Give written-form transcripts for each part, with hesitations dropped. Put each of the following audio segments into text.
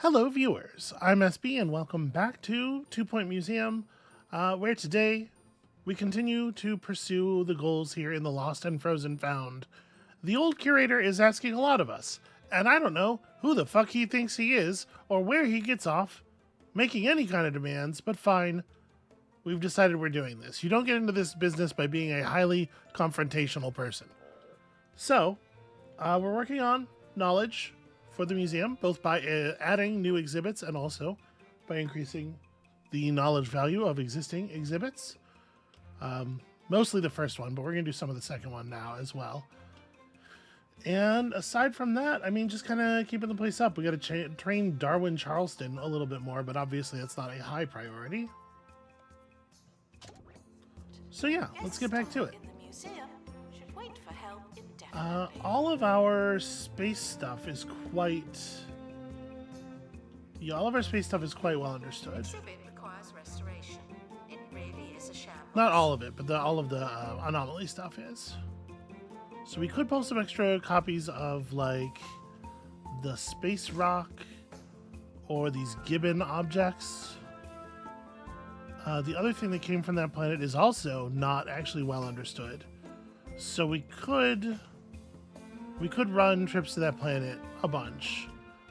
Hello, viewers. I'm SB, and welcome back to Two Point Museum, where today we continue to pursue the goals here in the Lost and Frozen Found. The old curator is asking a lot of us, and I don't know who the fuck he thinks he is or where he gets off making any kind of demands, but fine. We've decided we're doing this. You don't get into this business by being a highly confrontational person. So, we're working on knowledge for the museum, both by adding new exhibits and also by increasing the knowledge value of existing exhibits. Mostly the first one, but we're going to do some of the second one now as well. And aside from that, I mean, just kind of keeping the place up. We got to train Darwin Charleston a little bit more, but obviously that's not a high priority. So yeah, let's get back to it. All of our space stuff is quite... Yeah, all of our space stuff is quite well understood. Exhibit requires restoration. It really is a shambles. Not all of it, but all of the anomaly stuff is. So we could post some extra copies of, like, the space rock or these Gibbon objects. The other thing that came from that planet is also not actually well understood. So we could run trips to that planet a bunch.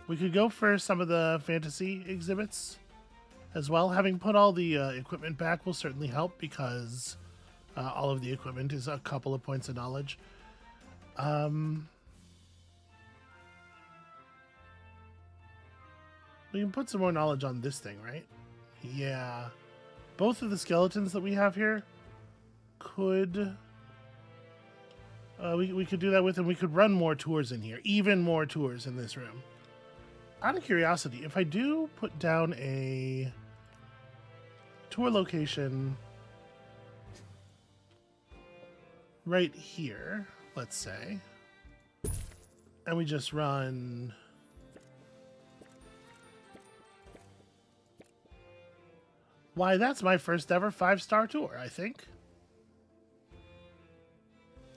We could go for some of the fantasy exhibits as well. Having put all the equipment back will certainly help because all of the equipment is a couple of points of knowledge. We can put some more knowledge on this thing, right? Yeah. Both of the skeletons that we have here could... we could do that with, and we could run more tours in here. Even more tours in this room. Out of curiosity, if I do put down a tour location right here, let's say, and we just run... Why, that's my first ever 5-star tour, I think.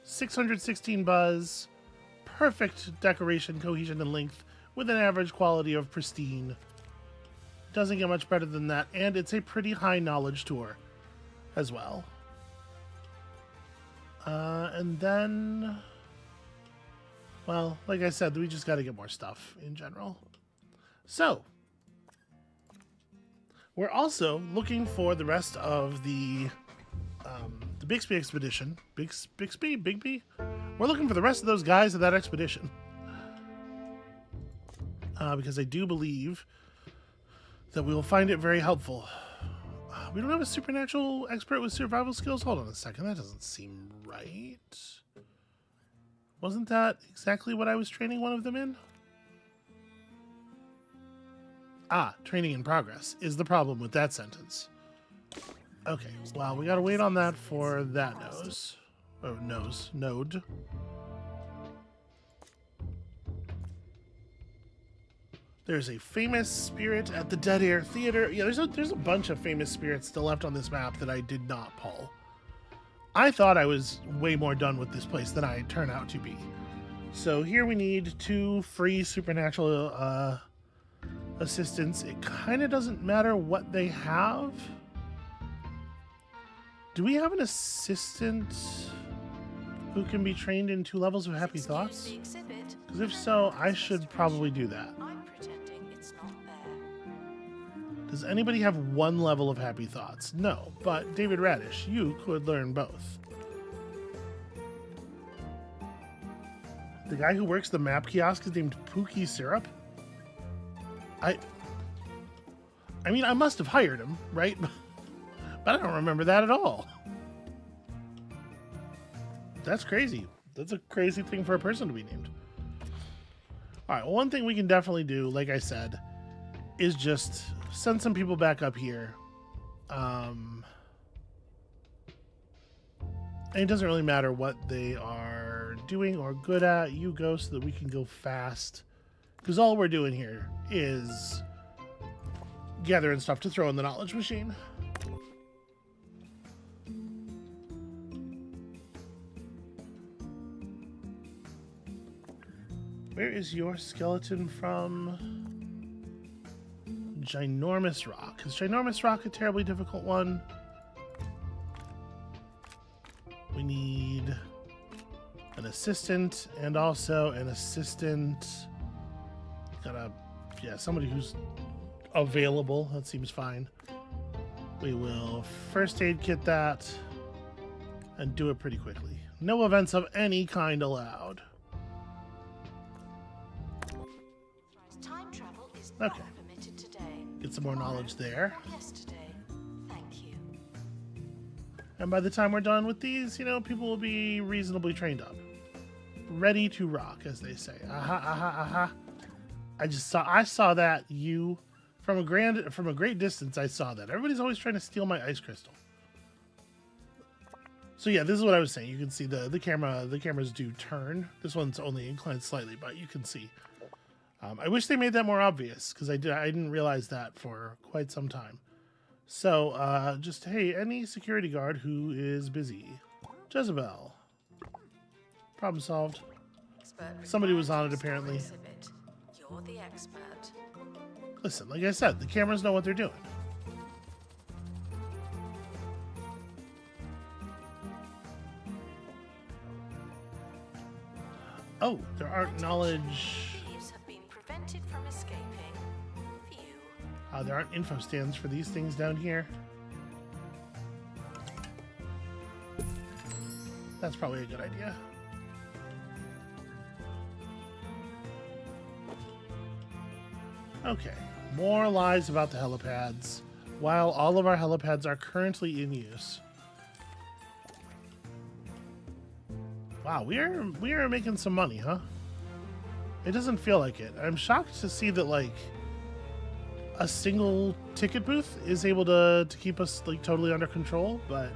616 buzz, perfect decoration, cohesion, and length, with an average quality of pristine. Doesn't get much better than that, and it's a pretty high knowledge tour as well. And then, well, like I said, we just got to get more stuff in general. So, we're also looking for the rest of the Bixby expedition. Bigby? We're looking for the rest of those guys of that expedition. Because I do believe that we will find it very helpful. We don't have a supernatural expert with survival skills? Hold on a second, that doesn't seem right. Wasn't that exactly what I was training one of them in? Ah, training in progress is the problem with that sentence. Okay, well, we gotta wait on that for that node. There's a famous spirit at the Dead Air Theater. Yeah, there's a bunch of famous spirits still left on this map that I did not pull. I thought I was way more done with this place than I turn out to be. So here we need 2 free supernatural assistants. It kind of doesn't matter what they have. Do we have an assistant who can be trained in 2 levels of Happy Thoughts? Because if so, I should probably do that. I'm pretending it's not there. Does anybody have 1 level of Happy Thoughts? No, but David Radish, you could learn both. The guy who works the map kiosk is named Pookie Syrup? I mean, I must have hired him, right? But I don't remember that at all. That's crazy. That's a crazy thing for a person to be named. All right, well, one thing we can definitely do, like I said, is just send some people back up here. And it doesn't really matter what they are doing or good at. You go so that we can go fast. Because all we're doing here is gathering stuff to throw in the knowledge machine. Where is your skeleton from? Ginormous Rock. Is Ginormous Rock a terribly difficult one? We need an assistant and also an assistant. Somebody who's available. That seems fine. We will first aid kit that and do it pretty quickly. No events of any kind allowed. Time travel is Okay. not permitted today. Get some more knowledge there. Or yesterday. Thank you. And by the time we're done with these, people will be reasonably trained up. Ready to rock, as they say. Aha, aha, aha. I saw that from a great distance. I saw that. Everybody's always trying to steal my ice crystal. So yeah, this is what I was saying. You can see the cameras do turn. This one's only inclined slightly, but you can see. I wish they made that more obvious because I didn't realize that for quite some time. So hey, any security guard who is busy. Jezebel. Problem solved. Somebody was on it apparently. You're the expert. Listen, like I said, the cameras know what they're doing. Oh, there aren't knowledge. Thieves have been prevented from escaping. Phew. There aren't info stands for these things down here. That's probably a good idea. Okay, more lies about the helipads. While all of our helipads are currently in use. Wow, we are making some money, huh? It doesn't feel like it. I'm shocked to see that like a single ticket booth is able to keep us like totally under control, but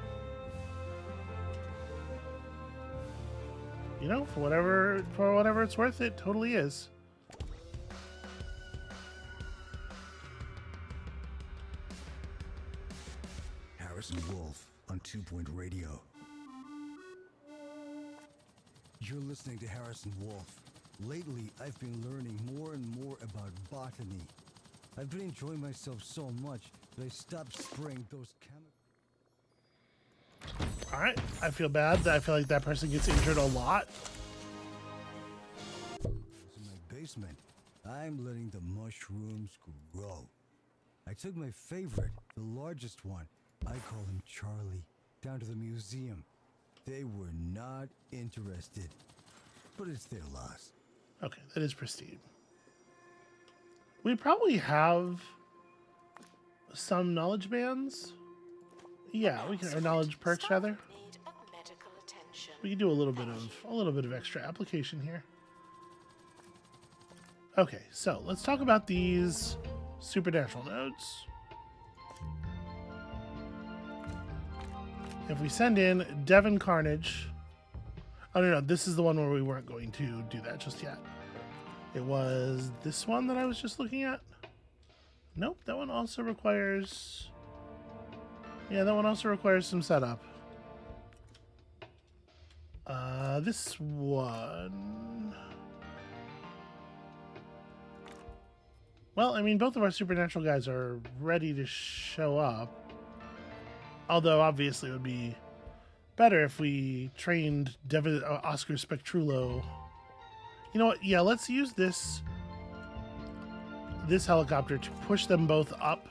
for whatever it's worth, it totally is. Harrison Wolf on 2 Point Radio. You're listening to Harrison Wolf. Lately, I've been learning more and more about botany. I've been enjoying myself so much that I stopped spraying those chemicals. All right, I feel bad. I feel like that person gets injured a lot. In my basement, I'm letting the mushrooms grow. I took my favorite, the largest one, I call him Charlie, down to the museum. They were not interested, but it's their loss. Okay, that is pristine. We probably have some knowledge bands. Yeah, we can, or knowledge perks rather. Need of medical attention. We can do a little bit of extra application here. Okay, so let's talk about these supernatural nodes. If we send in Devon Carnage... Oh, no, this is the one where we weren't going to do that just yet. It was this one that I was just looking at. Nope, that one also requires... Yeah, that one also requires some setup. This one... Well, I mean, both of our supernatural guys are ready to show up. Although, obviously, it would be better if we trained Oscar Spectrulo. You know what? Yeah, let's use this helicopter to push them both up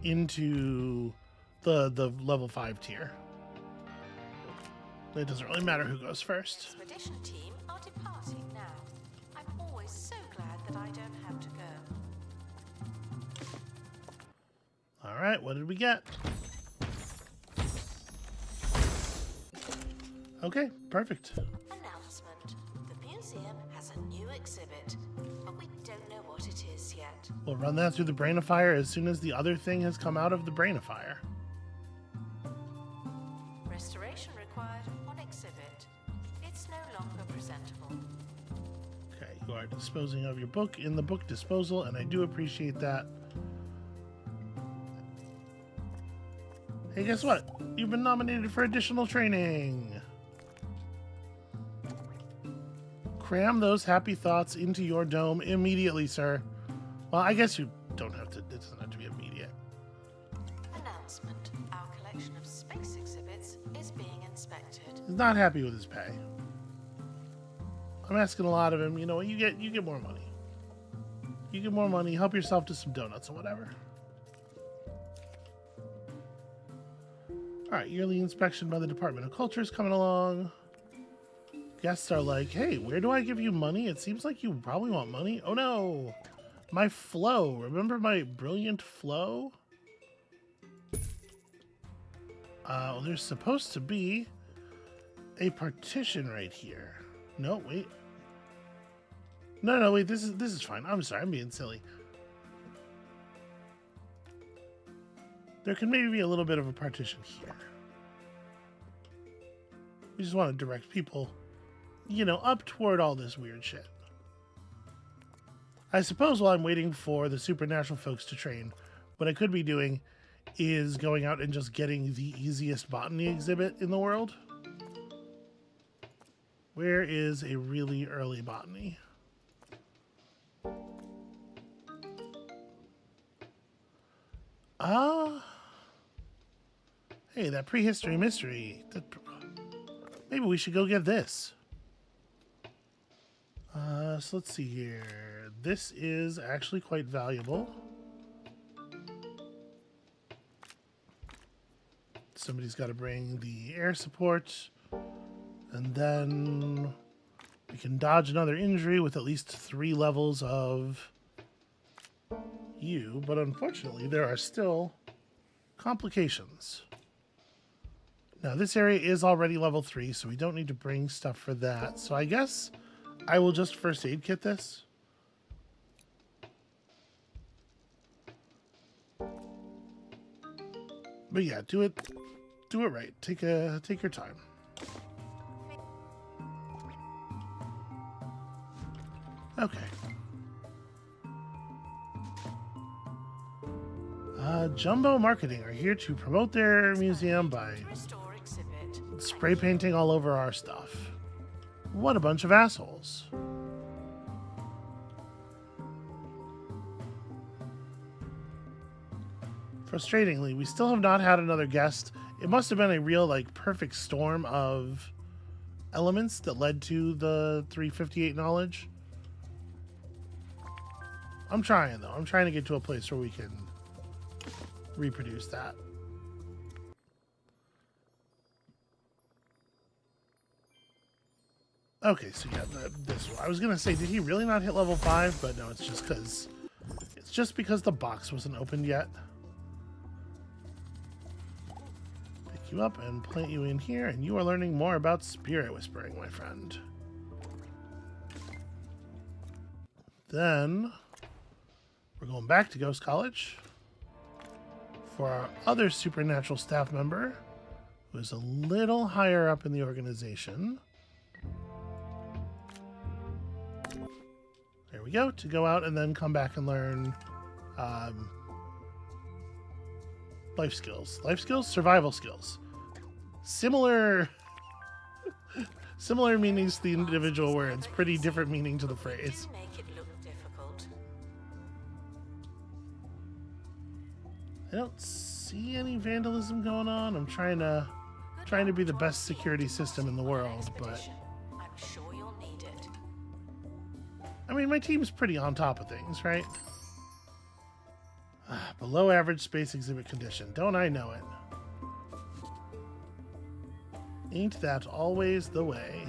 into the level 5 tier. It doesn't really matter who goes first. Expedition team are departing now. I'm always so glad that I don't have to go. All right, what did we get? Okay, perfect. Announcement. The museum has a new exhibit, but we don't know what it is yet. We'll run that through the Brainifier as soon as the other thing has come out of the Brainifier. Restoration required on exhibit. It's no longer presentable. Okay, you are disposing of your book in the book disposal, and I do appreciate that. Hey, guess what? You've been nominated for additional training. Cram those happy thoughts into your dome immediately, sir. Well, I guess you don't have to. It doesn't have to be immediate. Announcement. Our collection of space exhibits is being inspected. He's not happy with his pay. I'm asking a lot of him. You know what? You get more money. You get more money. Help yourself to some donuts or whatever. All right, yearly inspection by the Department of Culture is coming along. Guests are like, hey, where do I give you money? It seems like you probably want money. Oh no, my flow. Remember my brilliant flow? Well, there's supposed to be a partition right here. No, wait. No, wait, this is fine. I'm sorry, I'm being silly. There can maybe be a little bit of a partition here. We just want to direct people, you know, up toward all this weird shit. I suppose while I'm waiting for the supernatural folks to train, what I could be doing is going out and just getting the easiest botany exhibit in the world. Where is a really early botany? Hey, that prehistory mystery. Maybe we should go get this. So let's see here. This is actually quite valuable. Somebody's got to bring the air support. And then we can dodge another injury with at least 3 levels of you. But unfortunately, there are still complications. Now, this area is already level 3, so we don't need to bring stuff for that. So I guess I will just first aid kit this. But yeah, do it right. Take your time. Okay. Jumbo Marketing are here to promote their museum by Restore exhibit. spray painting all over our stuff. What a bunch of assholes. Frustratingly, we still have not had another guest. It must have been a real, like, perfect storm of elements that led to the 358 knowledge. I'm trying, though. I'm trying to get to a place where we can reproduce that. Okay, so yeah, this one. I was going to say, did he really not hit level 5? But no, it's just because the box wasn't opened yet. Pick you up and plant you in here, and you are learning more about spirit whispering, my friend. Then we're going back to Ghost College for our other supernatural staff member, who is a little higher up in the organization. There we go, to go out and then come back and learn life skills, survival skills. Similar meanings to the individual words, pretty different meaning to the phrase. Do make it look difficult. I don't see any vandalism going on. I'm trying to be the best security system in the world, but I'm sure you'll need it. I mean, my team's pretty on top of things, right? Below average space exhibit condition. Don't I know it? Ain't that always the way?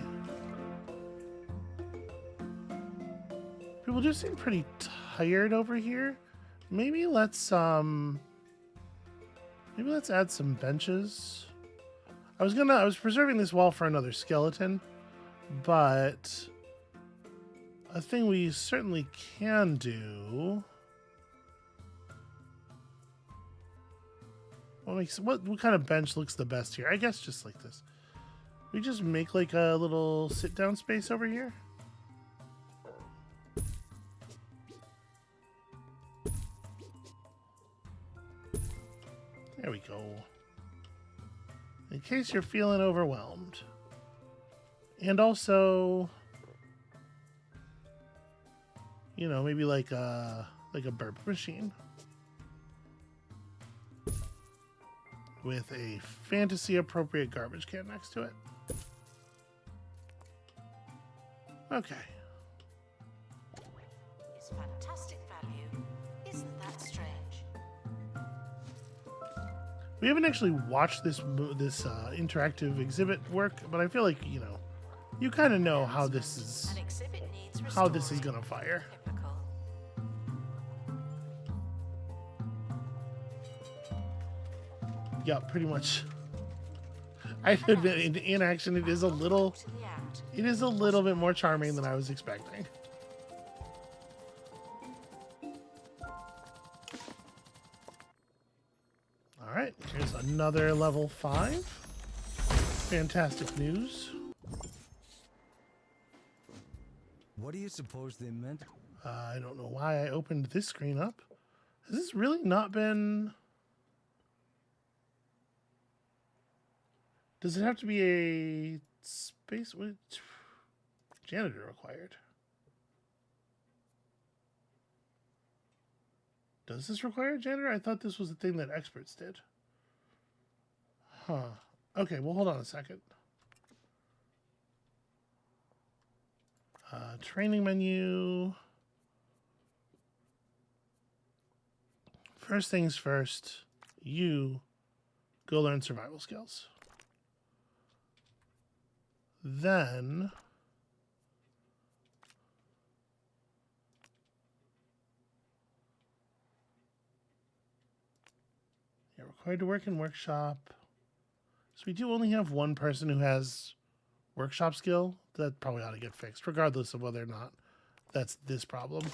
People do seem pretty tired over here. Maybe let's add some benches. I was preserving this wall for another skeleton, but a thing we certainly can do. What kind of bench looks the best here? I guess just like this. We just make like a little sit down space over here. There we go. In case you're feeling overwhelmed. And also, you know, maybe like like a burp machine with a fantasy appropriate garbage can next to it. Okay. It's fantastic value. Isn't that strange? We haven't actually watched this interactive exhibit work, but I feel like, you know, you kind of know how this is An exhibit needs how this is restoring. gonna fire. Typical. Yeah, pretty much. I have to admit, in action, it is a little To the act. bit more charming than I was expecting. All right, here's another level 5. Fantastic news. What do you suppose they meant? I don't know why I opened this screen up. Has this really not been... Does it have to be a space... What? Janitor required. Does this require a janitor? I thought this was the thing that experts did. Huh. Okay, well, hold on a second. Training menu. First things first, you go learn survival skills. Then you're required to work in workshop. So we do only have one person who has workshop skill. That probably ought to get fixed, regardless of whether or not that's this problem.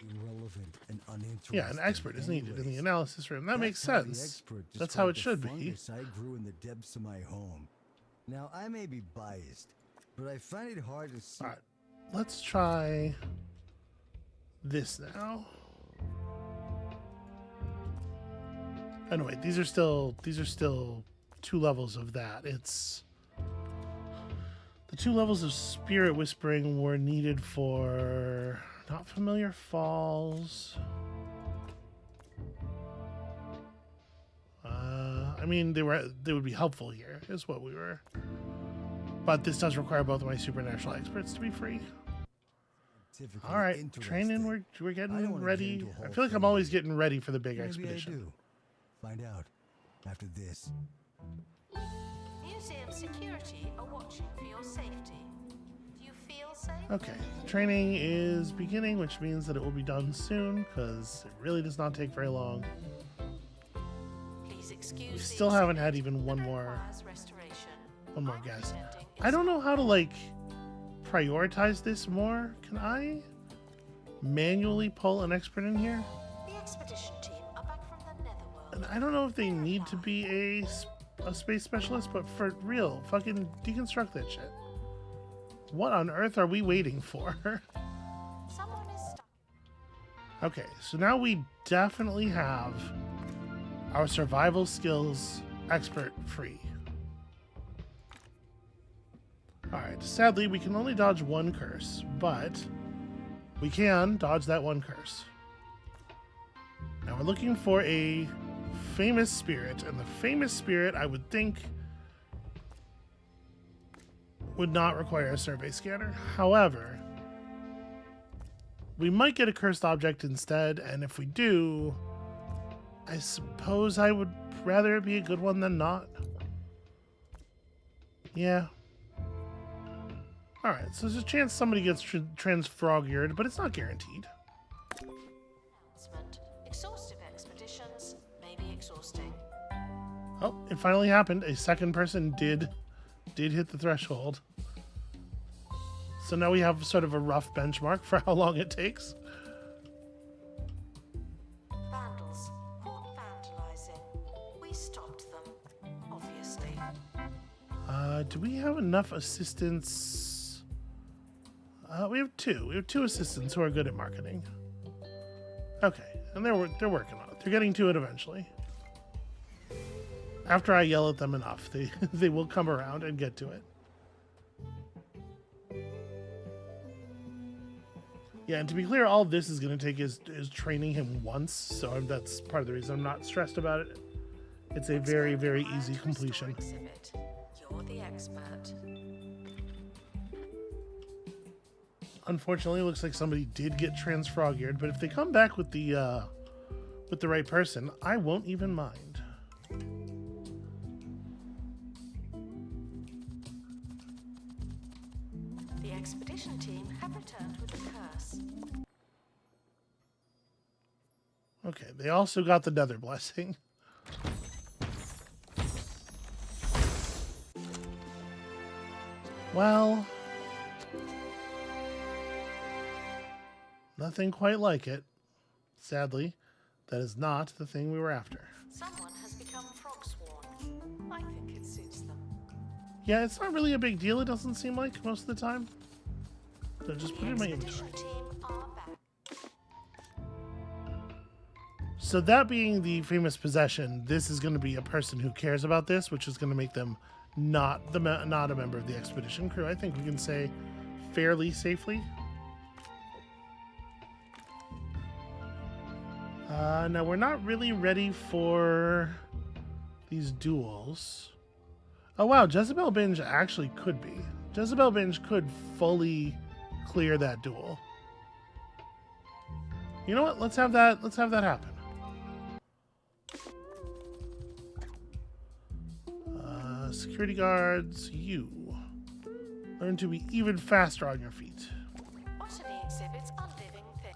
Irrelevant and uninteresting. Yeah, an expert is needed in the anyways. analysis room. That That's makes how the sense. expert That's how it described should the be. fungus I grew in the depths of my home. Now, I may be biased, but I find it hard to see. All right, let's try this now. Anyway, these are still 2 levels of that. It's the 2 levels of spirit whispering were needed for not familiar falls. I mean, they would be helpful here, is what we were. But this does require both of my supernatural experts to be free. scientifically All right, interesting. training. We're I don't getting wanna get ready. into a I whole feel like I'm thing always here. getting ready for the big Maybe expedition. I do. Find out after this. Museum security are watching for your safety. Do you feel safe? Okay, training is beginning, which means that it will be done soon because it really does not take very long. Please excuse We the still haven't had exhibit even one that more requires restoration. guest. Presenting I don't know how to like prioritize this more. Can I manually pull an expert in here? The expedition team are back from the Netherworld. And I don't know if they need to be a space specialist, but for real, fucking deconstruct that shit. What on earth are we waiting for? Someone is stuck. Okay, so now we definitely have our survival skills expert free. Alright, sadly we can only dodge one curse, but we can dodge that one curse. Now we're looking for a famous spirit, and the famous spirit I would think would not require a survey scanner. However, we might get a cursed object instead, and if we do, I suppose I would rather it be a good one than not. Yeah. Alright, so there's a chance somebody gets transfrogured, but it's not guaranteed. Announcement. Exhaustive expeditions may be exhausting. Oh, it finally happened. A second person did hit the threshold. So now we have sort of a rough benchmark for how long it takes. Vandals. Caught vandalizing. We stopped them. Obviously. Do we have enough assistants? We have 2. We have 2 assistants who are good at marketing. Okay, and they're working on it. They're getting to it eventually. After I yell at them enough, they will come around and get to it. Yeah, and to be clear, all this is going to take is training him once, so that's part of the reason I'm not stressed about it. It's a very, very easy completion. Exhibit. You're the expert. Unfortunately, it looks like somebody did get transfrog-eared, but if they come back with the right person, I won't even mind. The expedition team have returned with a curse. Okay, they also got the Nether Blessing. Well, nothing quite like it. Sadly, that is not the thing we were after. Someone has become Frogsworn. I think it suits them. Yeah, it's not really a big deal, it doesn't seem like, most of the time. So just put it in my Expedition inventory. team are back. So that being the famous possession, this is going to be a person who cares about this, which is going to make them not a member of the expedition crew. I think we can say fairly safely. Now we're not really ready for these duels. Oh wow, Jezebel Binge actually could be. Jezebel Binge could fully clear that duel. You know what? Let's have that happen. Security guards, you learn to be even faster on your feet. Botany exhibits a living thing.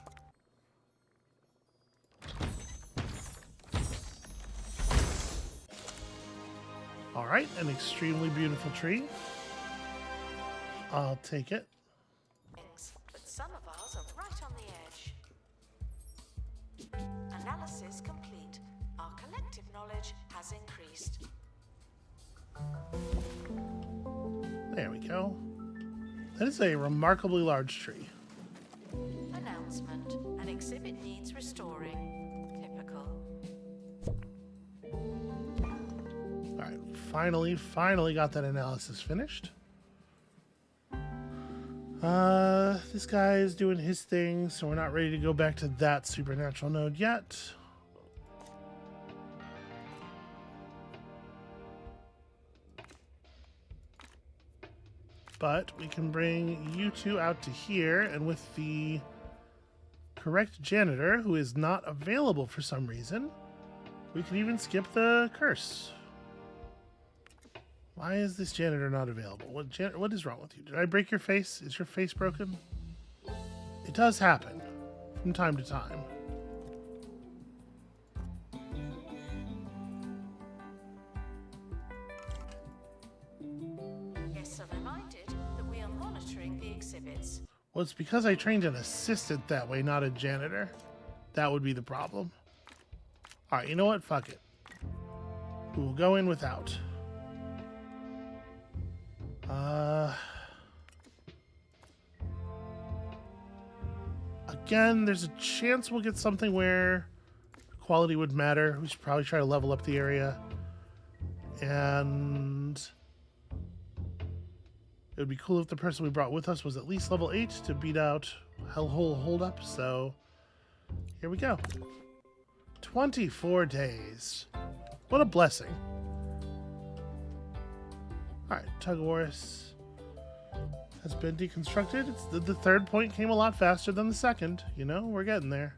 All right, an extremely beautiful tree. I'll take it. But some of ours are right on the edge. Analysis complete. Our collective knowledge has increased. There we go. That is a remarkably large tree. Announcement. An exhibit needs restoring. Typical. All right, finally got that analysis finished. This guy is doing his thing, so we're not ready to go back to that supernatural node yet. But we can bring you two out to here, and with the correct janitor, who is not available for some reason, we can even skip the curse. Why is this janitor not available? What is wrong with you? Did I break your face? Is your face broken? It does happen from time to time. Yes, I'm reminded that we are monitoring the exhibits. Well, it's because I trained an assistant that way, not a janitor. That would be the problem. All right, you know what? Fuck it. We will go in without. Again, there's a chance we'll get something where quality would matter. We should probably try to level up the area. And it would be cool if the person we brought with us was at least level 8 to beat out Hellhole Holdup. So here we go. 24 days. What a blessing. Alright, Tugoris has been deconstructed. It's the third point came a lot faster than the second. You know, we're getting there.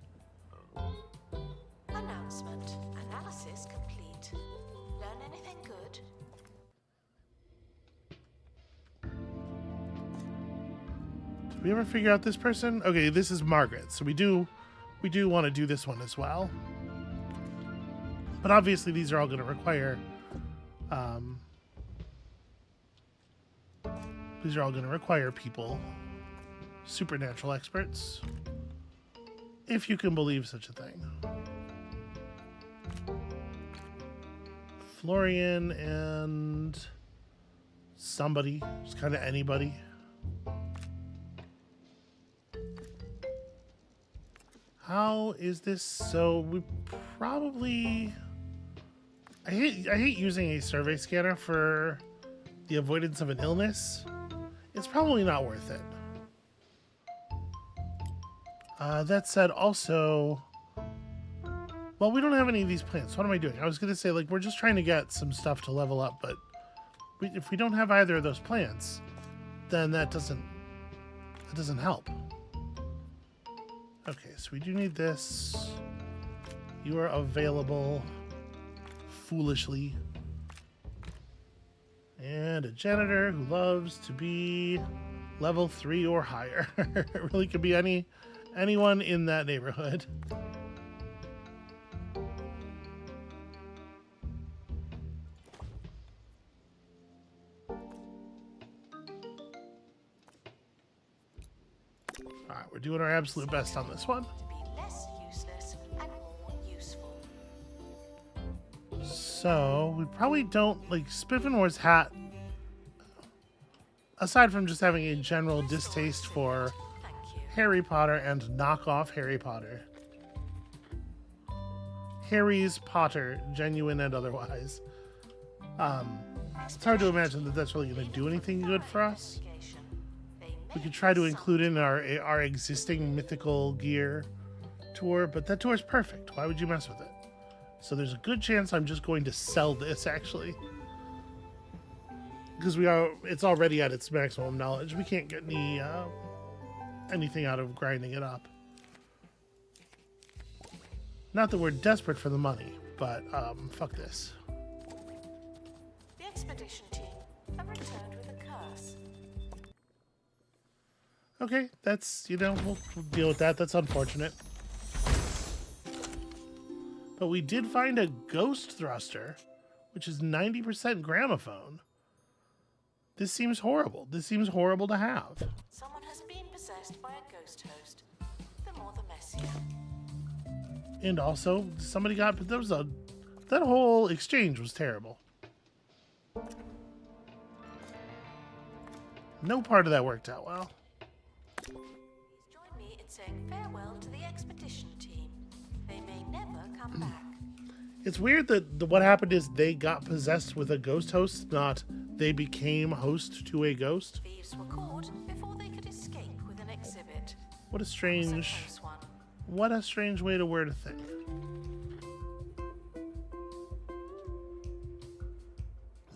Announcement. Analysis complete. Learn anything good? Did we ever figure out this person? Okay, this is Margaret. So we do want to do this one as well. But obviously these are all going to require people, supernatural experts, if you can believe such a thing. Florian and somebody, just kind of anybody. How is this? So we probably... I hate using a survey scanner for the avoidance of an illness. It's probably not worth it. That said, also, well, we don't have any of these plants. What am I doing? I was going to say, like, we're just trying to get some stuff to level up, but if we don't have either of those plants, then that doesn't help. Okay, so we do need this. You are available foolishly. And a janitor who loves to be level 3 or higher. It really could be anyone in that neighborhood. Alright, we're doing our absolute best on this one. To be less useless and more useful. So, we probably don't, like, Spiffenwar's hat, aside from just having a general distaste for Thank you. Harry Potter and knockoff Harry Potter. Harry's Potter, genuine and otherwise. It's hard to imagine that that's really going to do anything good for us. We could try to include in our existing mythical gear tour, but that tour is perfect. Why would you mess with it? So there's a good chance I'm just going to sell this, actually. Because it's already at its maximum knowledge. We can't get anything out of grinding it up. Not that we're desperate for the money, but fuck this. The expedition team have returned with a curse. Okay, that's, we'll deal with that. That's unfortunate. But we did find a ghost thruster, which is 90% gramophone. This seems horrible. This seems horrible to have. Someone has been possessed by a ghost host. The more the messier. And also, somebody got, that whole exchange was terrible. No part of that worked out well. Please join me in saying farewell to the expedition team. They may never come back. It's weird that what happened is they got possessed with a ghost host, not they became host to a ghost. Thieves were caught before they could escape with an exhibit. What a It was a strange, close one. what a strange way to word a thing.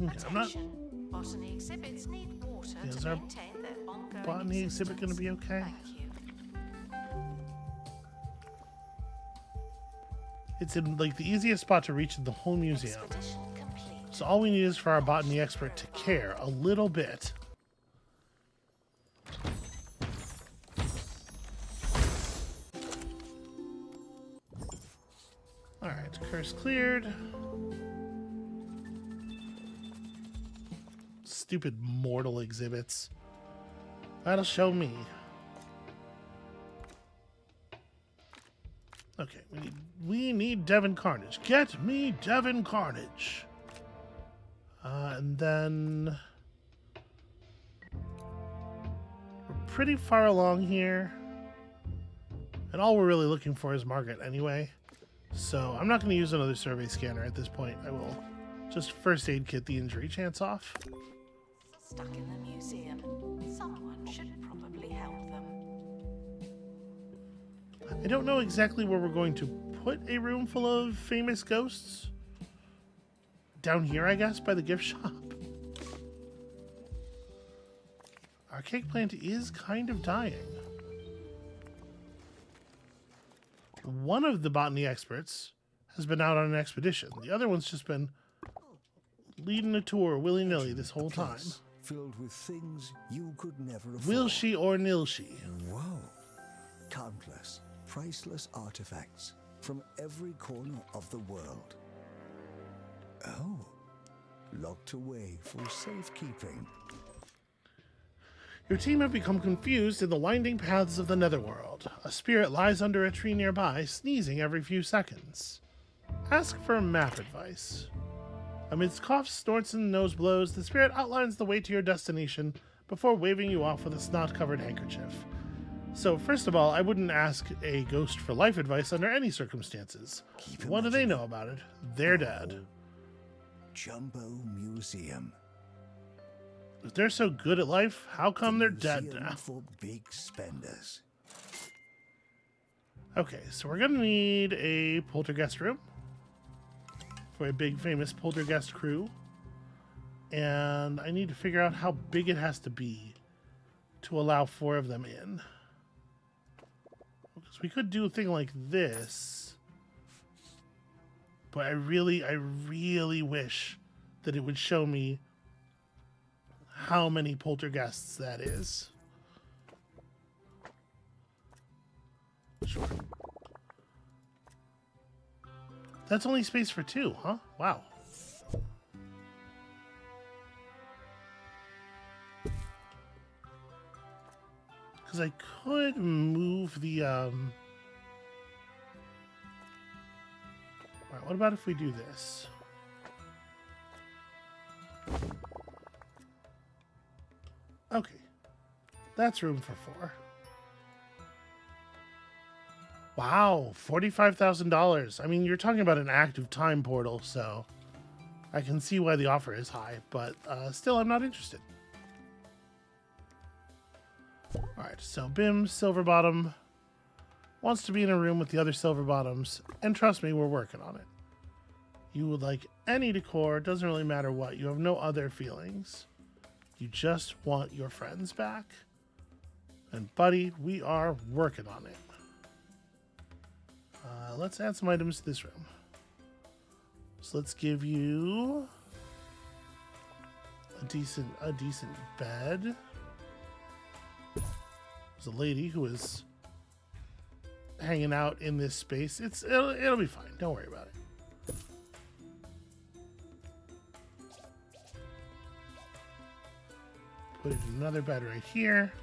Okay, I'm not. Attention. Botany exhibits need water Is to our maintain their ongoing botany exhibit gonna be okay? Thank you. It's in like the easiest spot to reach in the whole museum. Expedition complete. So all we need is for our botany expert to care a little bit. Alright, curse cleared. Stupid mortal exhibits. That'll show me. Okay, we need Devon Carnage. Get me Devon Carnage. And then we're pretty far along here. And all we're really looking for is Margaret anyway. So I'm not going to use another survey scanner at this point. I will just first aid kit the injury chance off. Stuck in the museum. Someone should probably help them. I don't know exactly where we're going to put a room full of famous ghosts. Down here, I guess, by the gift shop. Our cake plant is kind of dying. One of the botany experts has been out on an expedition. The other one's just been leading a tour willy-nilly this whole time. Place filled with things you could never afford. Will she or nil she? Whoa. Countless, priceless artifacts from every corner of the world. Oh. Locked away for safekeeping. Your team have become confused in the winding paths of the netherworld. A spirit lies under a tree nearby, sneezing every few seconds. Ask for map advice. Amidst coughs, snorts, and nose blows, the spirit outlines the way to your destination before waving you off with a snot-covered handkerchief. So, first of all, I wouldn't ask a ghost for life advice under any circumstances. What do they know about it? They're dead. Jumbo Museum. If they're so good at life, how come they're dead Museum now? for big spenders. Okay, so we're gonna need a poltergeist room for a big famous poltergeist crew. And I need to figure out how big it has to be to allow 4 of them in. Because we could do a thing like this. But I really wish that it would show me how many poltergeists that is. Sure. That's only space for 2, huh? Wow. Because I could move the, Alright, what about if we do this? Okay. That's room for 4. Wow, $45,000. I mean, you're talking about an active time portal, so I can see why the offer is high, but still, I'm not interested. Alright, so Bim Silverbottom wants to be in a room with the other Silverbottoms, and trust me, we're working on it. You would like any decor, doesn't really matter what. You have no other feelings. You just want your friends back. And buddy, we are working on it. Let's add some items to this room. So let's give you a decent bed. There's a lady who is hanging out in this space. It'll be fine. Don't worry about it. Put another bed right here.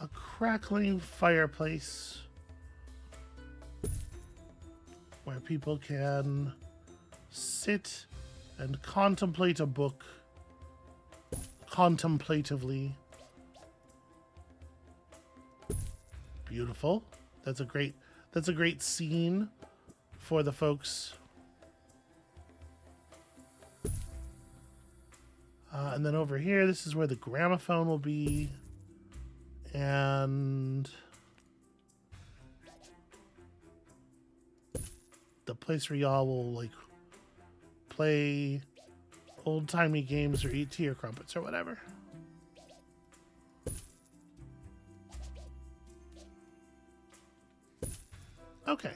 A crackling fireplace where people can sit and contemplate a book contemplatively. Beautiful. That's a great scene for the folks. And then over here, this is where the gramophone will be. And the place where y'all will like play old-timey games or eat tea or crumpets or whatever. Okay.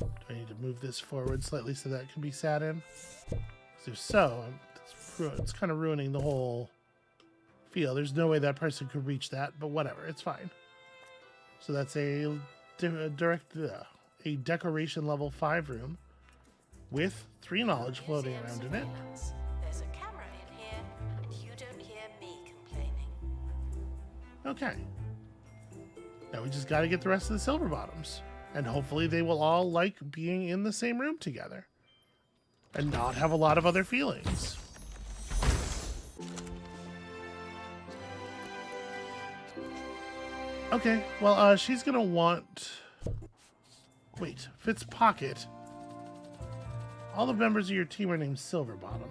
Do I need to move this forward slightly so that can be sat in? Because if so, it's kind of ruining the whole feel. There's no way that person could reach that, but whatever, it's fine. So that's a decoration level 5 room with 3 knowledge floating around in it. There's a camera in here, and you don't hear me complaining. Okay. Now we just got to get the rest of the Silverbottoms. And hopefully they will all like being in the same room together. And not have a lot of other feelings. Okay, well, she's gonna want... Wait, Fitzpocket. All the members of your team are named Silverbottom.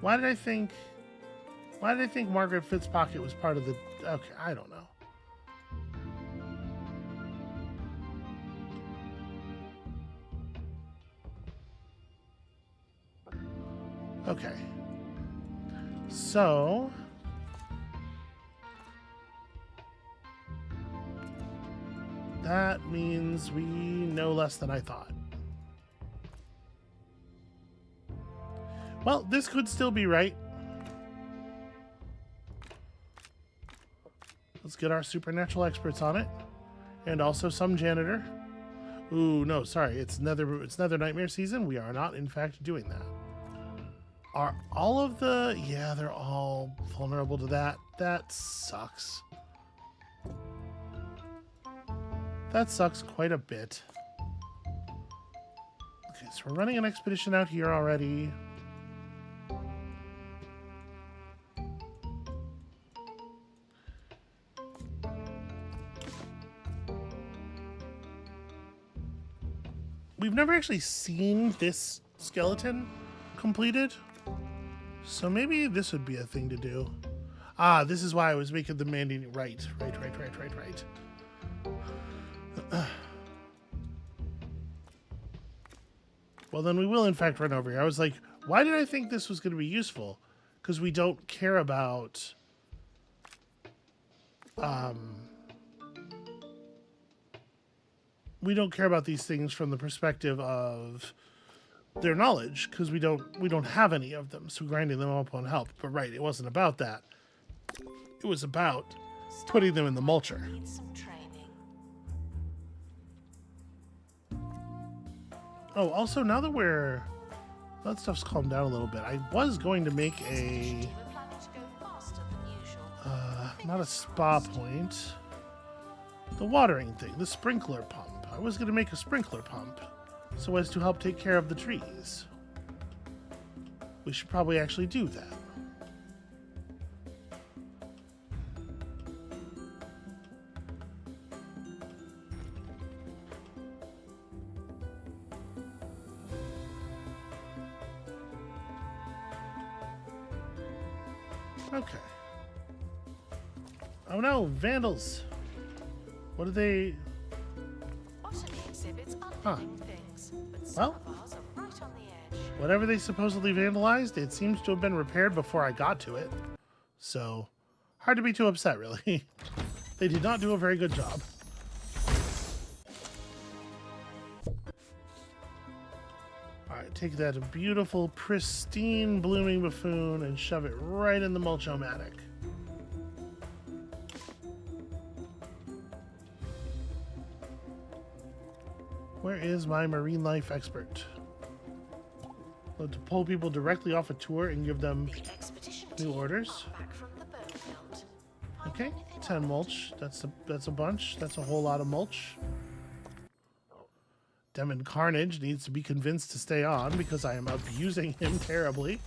Why did I think Margaret Fitzpocket was part of the... Okay, I don't know. Okay. So... that means we know less than I thought. Well, this could still be right. Let's get our supernatural experts on it. And also some janitor. Ooh, no, sorry. It's Nether Nightmare season. We are not, in fact, doing that. Are all of the... Yeah, they're all vulnerable to that. That sucks. That sucks quite a bit. Okay, so we're running an expedition out here already. We've never actually seen this skeleton completed. So maybe this would be a thing to do. Ah, this is why I was making the mandate right. Well, then we will in fact run over here. I was like, why did I think this was going to be useful? Because we don't care about... we don't care about these things from the perspective of their knowledge, because we don't have any of them, so grinding them up won't help. But right, it wasn't about that. It was about putting them in the mulcher. Need some training. Oh, also, now that that stuff's calmed down a little bit, I was going to make a, They were planning to go faster than usual. not a spa point, the watering thing, the sprinkler pump. I was going to make a sprinkler pump so as to help take care of the trees. We should probably actually do that. Okay. Oh no, vandals. What are they? Botany exhibits Huh. unliving things, but some Well. of ours are right on the edge. Whatever they supposedly vandalized, it seems to have been repaired before I got to it. So, hard to be too upset, really. They did not do a very good job. Alright, take that beautiful, pristine, blooming buffoon and shove it right in the mulch-o-matic. Where is my marine life expert? To pull people directly off a tour and give them The expedition new team orders. are back from the bone belt. Find Okay, anything 10 on mulch. That's a bunch. That's a whole lot of mulch. Demon Carnage needs to be convinced to stay on because I am abusing him terribly.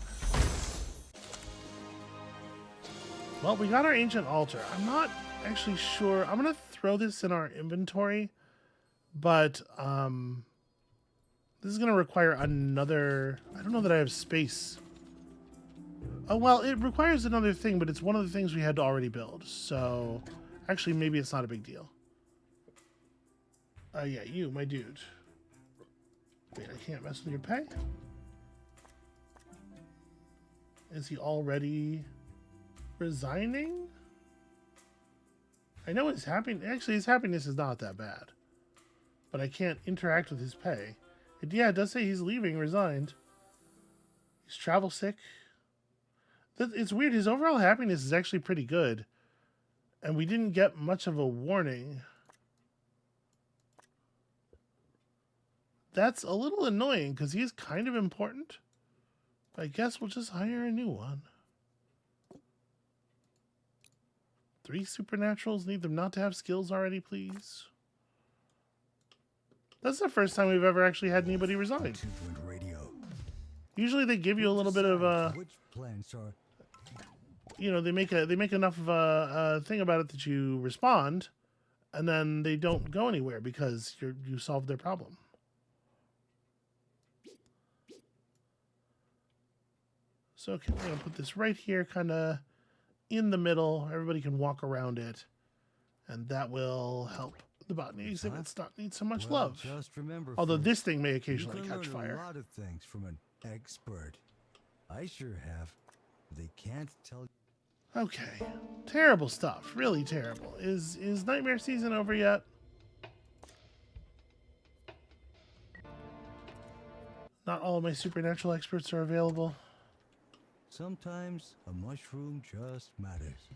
Well, we got our ancient altar. I'm not actually sure. I'm gonna throw this in our inventory, but this is gonna require another. I don't know that I have space. Oh well, it requires another thing, but it's one of the things we had to already build. So, actually, maybe it's not a big deal. Yeah, you, my dude. Wait, I can't mess with your pay? Is he already resigning? I know his happiness... Actually, his happiness is not that bad. But I can't interact with his pay. Yeah, it does say he's leaving, resigned. He's travel sick. It's weird. His overall happiness is actually pretty good. And we didn't get much of a warning. That's a little annoying because he's kind of important. I guess we'll just hire a new one. 3 supernaturals. Need them not to have skills already, please. That's the first time we've ever actually had anybody resign. Two-point radio. Usually they give you a little bit of Which plants are you know, they make enough of a thing about it that you respond, and then they don't go anywhere because you solved their problem. So okay, we're gonna put this right here, kind of in the middle. Everybody can walk around it, and that will help the botany exhibits not need so much love. Just remember, Although folks, this thing may you occasionally can catch learn fire. a lot of things from an expert. I sure have. They can't tell. Okay, terrible stuff. Really terrible. Is nightmare season over yet? Not all of my supernatural experts are available. Sometimes a mushroom just matters.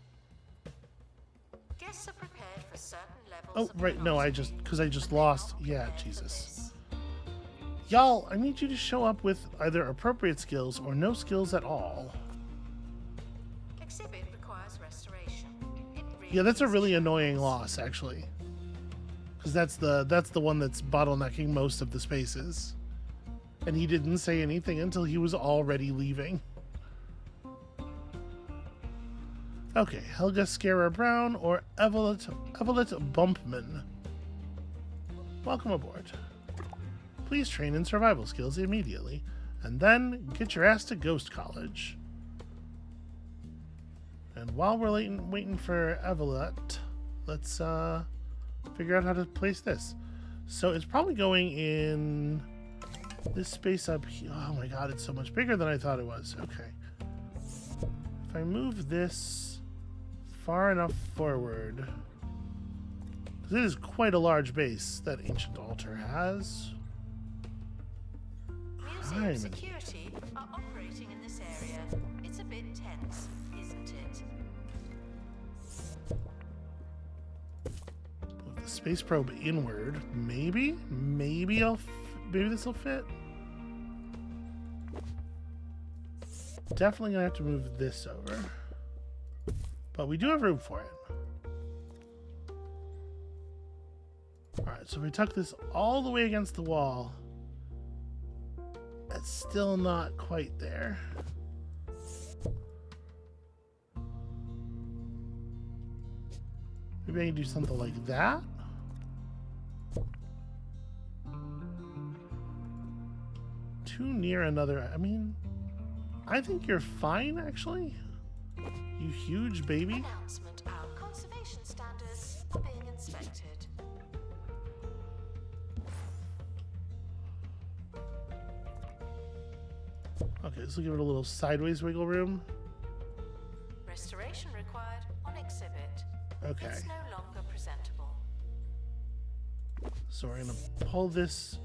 Guests are prepared for certain levels Oh, of right. No, velocity, because I just but they're lost. not Yeah, prepared for Jesus. this. Y'all, I need you to show up with either appropriate skills or no skills at all. Exhibit requires restoration. It Yeah, that's a needs really to annoying progress. loss, actually. Because that's the one that's bottlenecking most of the spaces. And he didn't say anything until he was already leaving. Okay, Helga Scara Brown or Evelyn Bumpman. Welcome aboard. Please train in survival skills immediately. and then get your ass to Ghost College. And while we're waiting for Evelette, let's figure out how to place this. So it's probably going in this space up here. Oh my god, it's so much bigger than I thought it was. Okay. If I move this far enough forward, because it is quite a large base that Ancient Altar has. Museum security are operating in this area. It's a bit tense, isn't it? Move the space probe inward. Maybe maybe this will fit. Definitely gonna have to move this over, but we do have room for it. All right, so if we tuck this all the way against the wall, it's still not quite there. Maybe I can do something like that. Too near another. I mean, I think you're fine, actually. You huge baby. Announcement: our conservation standards are being inspected. Okay, so give it a little sideways wiggle room. Restoration required on exhibit. Okay. It's no longer presentable. So we're gonna pull this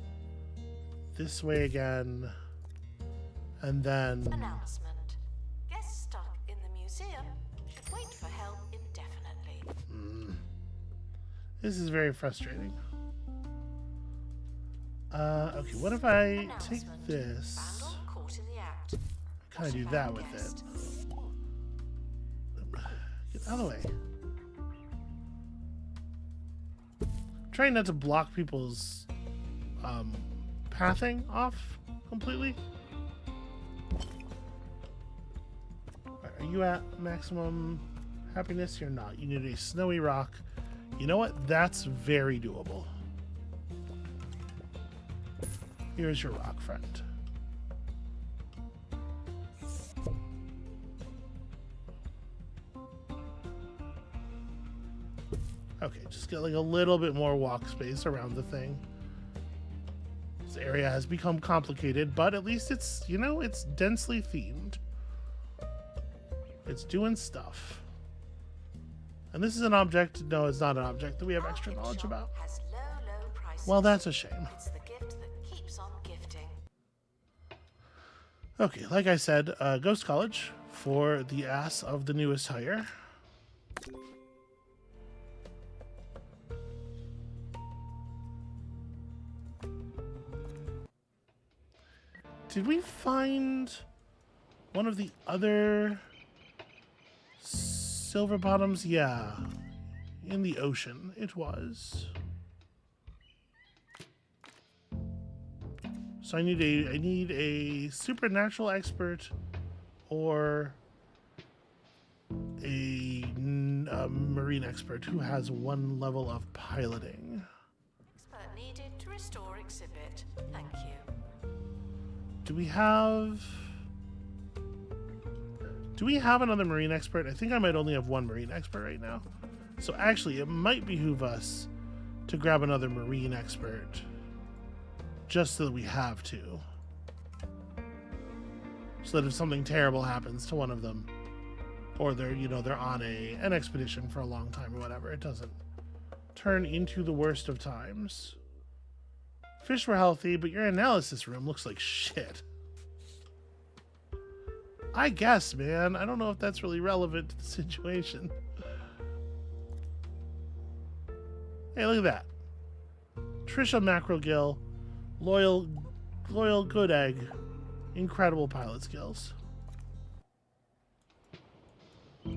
way again, and then Announcement: guests stuck in the museum should wait for help indefinitely. this is very frustrating. Okay, what if I take Announcement: this? vandal caught in the act. Kind of do that with it. Get out of the way. Trying not to block people's pathing off completely. Alright, are you at maximum happiness? You're not. You need a snowy rock. You know what? That's very doable. Here's your rock, friend. Okay, just get like a little bit more walk space around the thing. This area has become complicated, but at least it's, you know, it's densely themed. It's doing stuff. And this is an object. No, it's not an object that we have extra knowledge about. Has low prices. Well, that's a shame. It's the gift that keeps on gifting. Okay, like I said, Ghost College for the ass of the newest hire. Did we find one of the other silver bottoms? Yeah, in the ocean it was. So I need a supernatural expert or a marine expert who has one level of piloting. Expert needed to restore exhibit. Thank you. Do we have another marine expert? I think I might only have one marine expert right now. So actually, it might behoove us to grab another marine expert just so that we have to. So that if something terrible happens to one of them, or they're on an expedition for a long time or whatever, it doesn't turn into the worst of times. Fish were healthy, but your analysis room looks like shit. I guess, man. I don't know if that's really relevant to the situation. Hey, look at that. Trisha Macrogill, loyal good egg, incredible pilot skills. All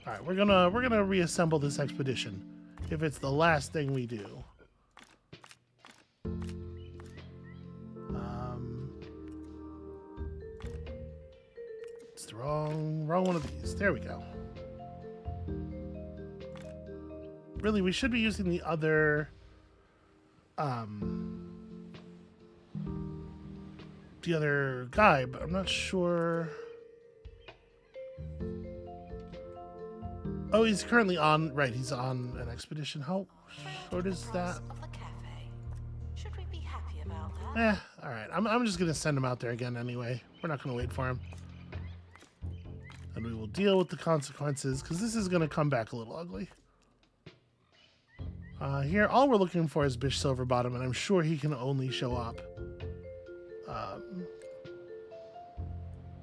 right, we're gonna reassemble this expedition if it's the last thing we do. It's the wrong one of these. There we go. Really, we should be using the other the other guy, but I'm not sure. Oh, he's currently on, right, he's on an expedition. How short is that? Of the cafe. Should we be happy about that? All right. I'm just going to send him out there again anyway. We're not going to wait for him. And we will deal with the consequences, because this is going to come back a little ugly. Here, all we're looking for is Bish Silverbottom, and I'm sure he can only show up.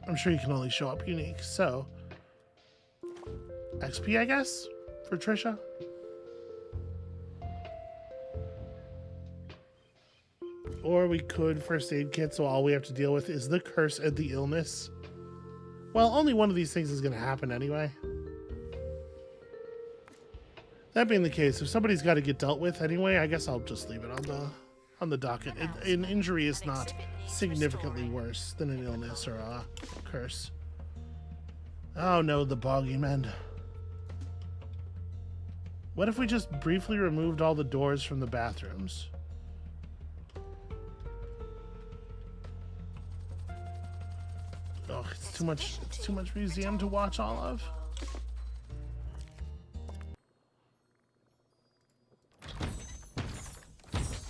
I'm sure he can only show up unique, so... XP, I guess, for Trisha. Or we could first aid kit, so all we have to deal with is the curse and the illness. Well, only one of these things is going to happen anyway. That being the case, if somebody's got to get dealt with anyway, I guess I'll just leave it on the docket. An injury is not significantly worse than an illness or a curse. Oh no, the Boggeyman. What if we just briefly removed all the doors from the bathrooms? Oh, it's too much museum to watch all of.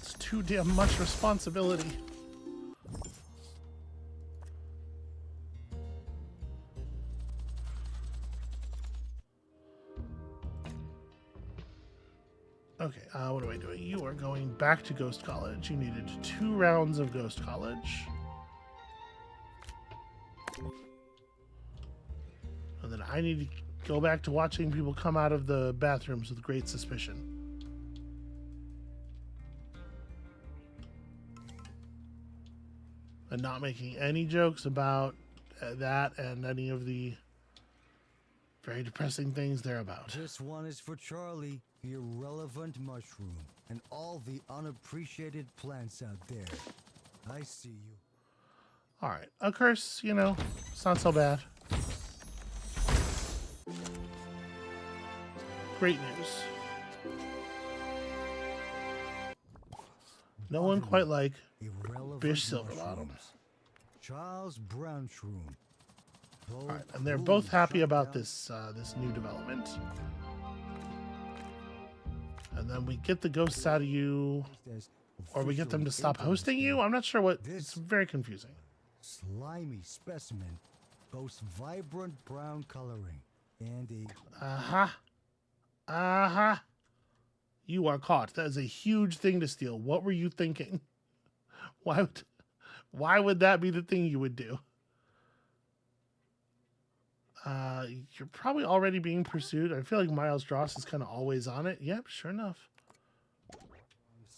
It's too damn much responsibility. Okay, what am I doing? You are going back to Ghost College. You needed 2 rounds of Ghost College. And then I need to go back to watching people come out of the bathrooms with great suspicion. And not making any jokes about that and any of the very depressing things they're about. This one is for Charlie, the irrelevant mushroom, and all the unappreciated plants out there. I see you. All right, a curse, you know, it's not so bad. Great news. No one quite like Irrelevant Bish Silverbottom. mushrooms. Charles Brown Shroom. All right, and they're both happy about this this new development. And then we get the ghosts out of you, or we get them to stop hosting you. I'm not sure what. It's very confusing. Slimy specimen boasts vibrant brown coloring and a You are caught. That is a huge thing to steal. What were you thinking? Why would that be the thing you would do? You're probably already being pursued. I feel like Miles Dross is kind of always on it. Yep, sure enough.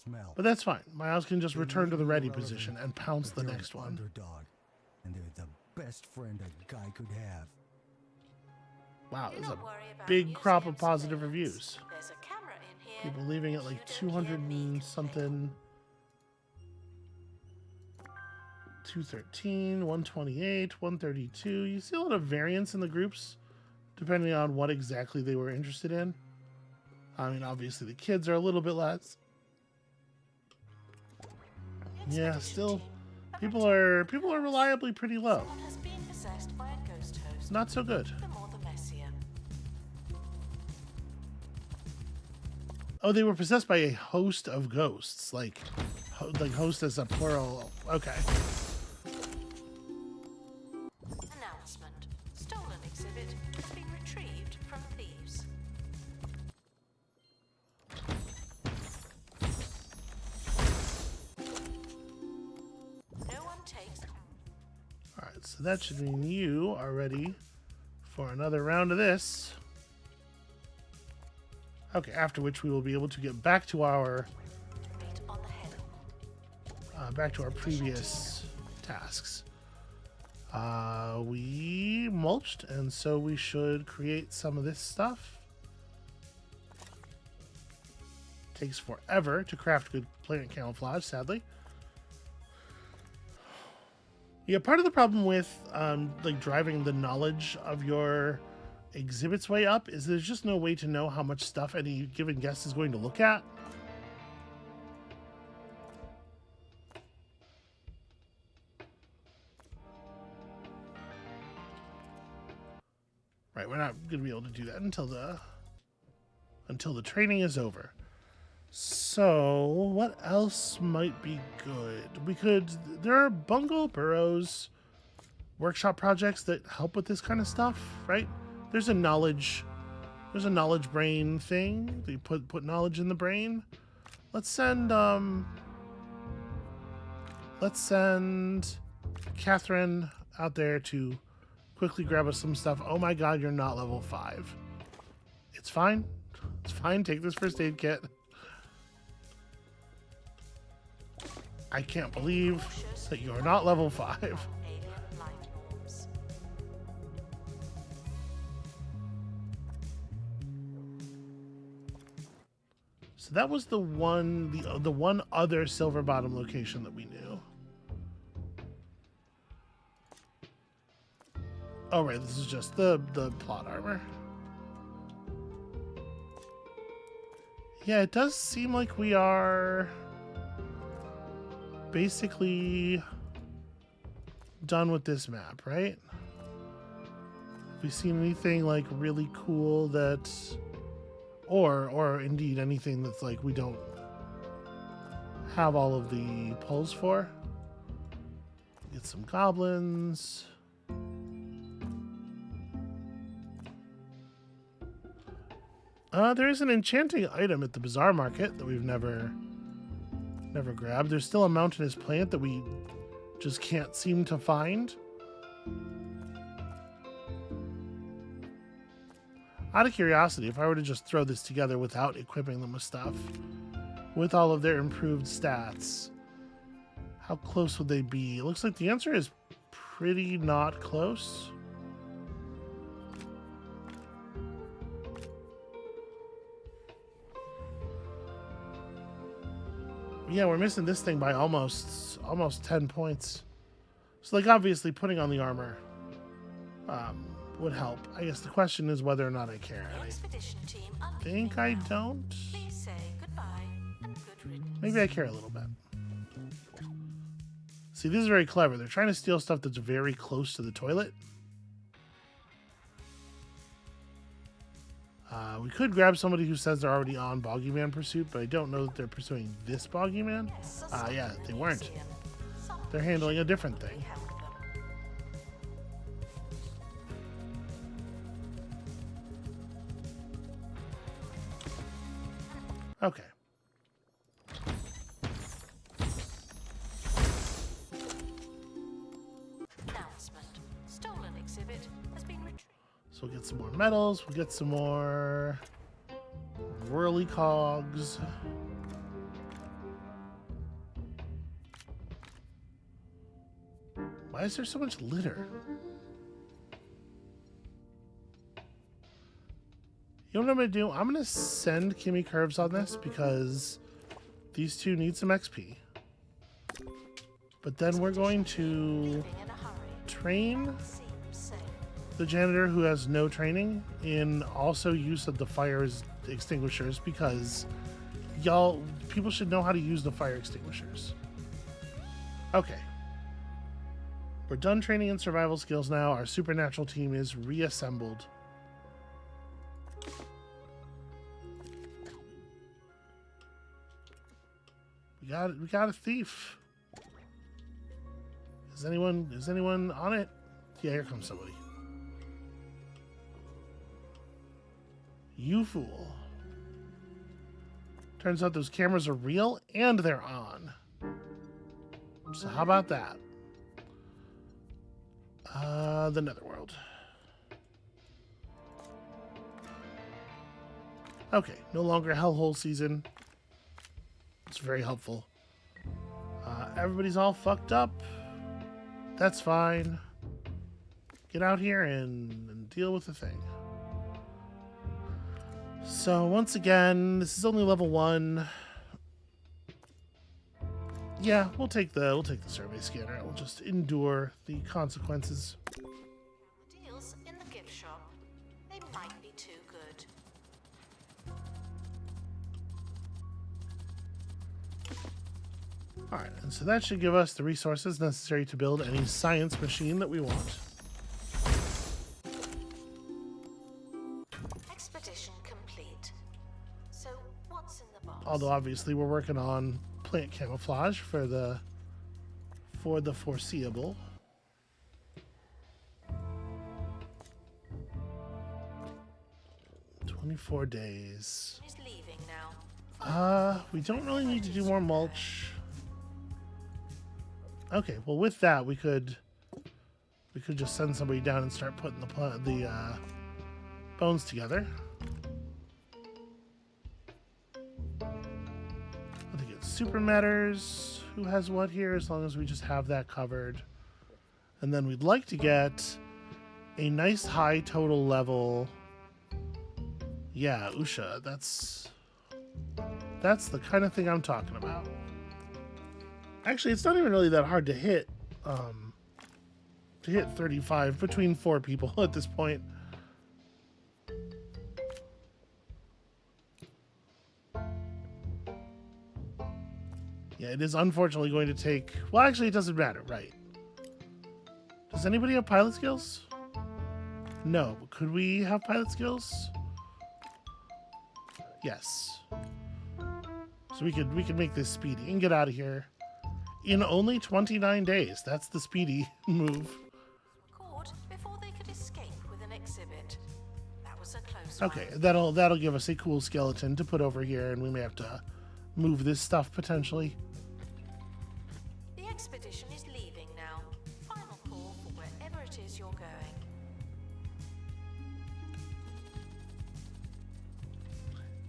smell. But that's fine. Miles can just They return to may the be ready irrelevant, position and pounce but the they're next an one. Underdog, and they're the best friend a guy could have. Wow, Do there's not a worry about big crop of museum positive surveillance. reviews. There's a camera in here. People leaving it like Shouldn't hear 200 me and something. 213, 128, 132. You see a lot of variance in the groups depending on what exactly they were interested in. I mean, obviously the kids are a little bit less. Yeah, Expedition still team. people are reliably pretty low. Someone has been possessed by a ghost host. Not so good. The more the messier. Oh, they were possessed by a host of ghosts, like host as a plural. Okay. Announcement. Stolen exhibit has been retrieved from thieves. No one takes. All right, so that should mean you are ready for another round of this. Okay, after which we will be able to get back to our Beat on the head. previous tasks. We mulched, and so we should create some of this stuff. Takes forever to craft good plant camouflage, sadly. Yeah, part of the problem with like driving the knowledge of your exhibits way up is there's just no way to know how much stuff any given guest is going to look at. Right, we're not going to be able to do that until the training is over. So, what else might be good? There are Bungle Burrows workshop projects that help with this kind of stuff, right? There's a knowledge brain thing. They put knowledge in the brain. Let's send Catherine out there to quickly grab us some stuff. Oh my god, you're not level 5. It's fine. It's fine. Take this first aid kit. I can't believe that you're not level 5. Alien life forms. So that was the one other Silver Bottom location that we knew. Oh right, this is just the plot armor. Yeah, it does seem like we are basically done with this map, right? Have we seen anything like really cool that, or indeed anything that's like we don't have all of the pulls for? Get some goblins. There is an enchanting item at the Bazaar Market that we've never grabbed. There's still a mountainous plant that we just can't seem to find. Out of curiosity, if I were to just throw this together without equipping them with stuff, with all of their improved stats, how close would they be? It looks like the answer is pretty not close. Yeah, we're missing this thing by almost 10 points. So, like, obviously putting on the armor would help. I guess the question is whether or not I care. The expedition team are I leaving think I now. don't. Please say goodbye and good riddance. Maybe I care a little bit. See, this is very clever. They're trying to steal stuff that's very close to the toilet. We could grab somebody who says they're already on Boggyman pursuit, but I don't know that they're pursuing this Boggyman. Yes, Yeah, they weren't. museum. They're handling a different thing. Help them. Okay. Announcement. Stolen exhibit has been retrieved. So we'll get some more medals. We'll get some more whirly cogs. Why is there so much litter? You know what I'm going to do? I'm going to send Kimmy Curves on this because these two need some XP. But then we're going to Leaving in a hurry. train Seems safe. the janitor who has no training in also use of the fire extinguishers because people should know how to use the fire extinguishers. Okay. We're done training in survival skills now. Our supernatural team is reassembled. We got a thief. Is anyone on it? Yeah, here comes somebody. You fool. Turns out those cameras are real and they're on. So how about that? The Netherworld. Okay, no longer hellhole season. It's very helpful. Everybody's all fucked up. That's fine. Get out here and deal with the thing. So once again, this is only level 1. Yeah, we'll take the survey scanner. We'll just endure the consequences. Deals in the gift shop. They might be too good. All right, and so that should give us the resources necessary to build any science machine that we want. What's in the box? Although obviously we're working on plant camouflage for the foreseeable. "24 days. He's leaving now. We don't really need to do more mulch. Okay, well with that we could just send somebody down and start putting the bones together. I think it super matters who has what here, as long as we just have that covered. And then we'd like to get a nice high total level. Yeah, Usha, that's the kind of thing I'm talking about. Actually, it's not even really that hard to hit 35 between 4 people at this point. Yeah, it is unfortunately going to take... Well, actually, it doesn't matter, right? Does anybody have pilot skills? No, but could we have pilot skills? Yes. So we could make this speedy and get out of here in only 29 days. That's the speedy move. Caught before they could escape with an exhibit. That was a close Okay, one. that'll give us a cool skeleton to put over here, and we may have to move this stuff potentially. The expedition is leaving now. Final call for wherever it is you're going.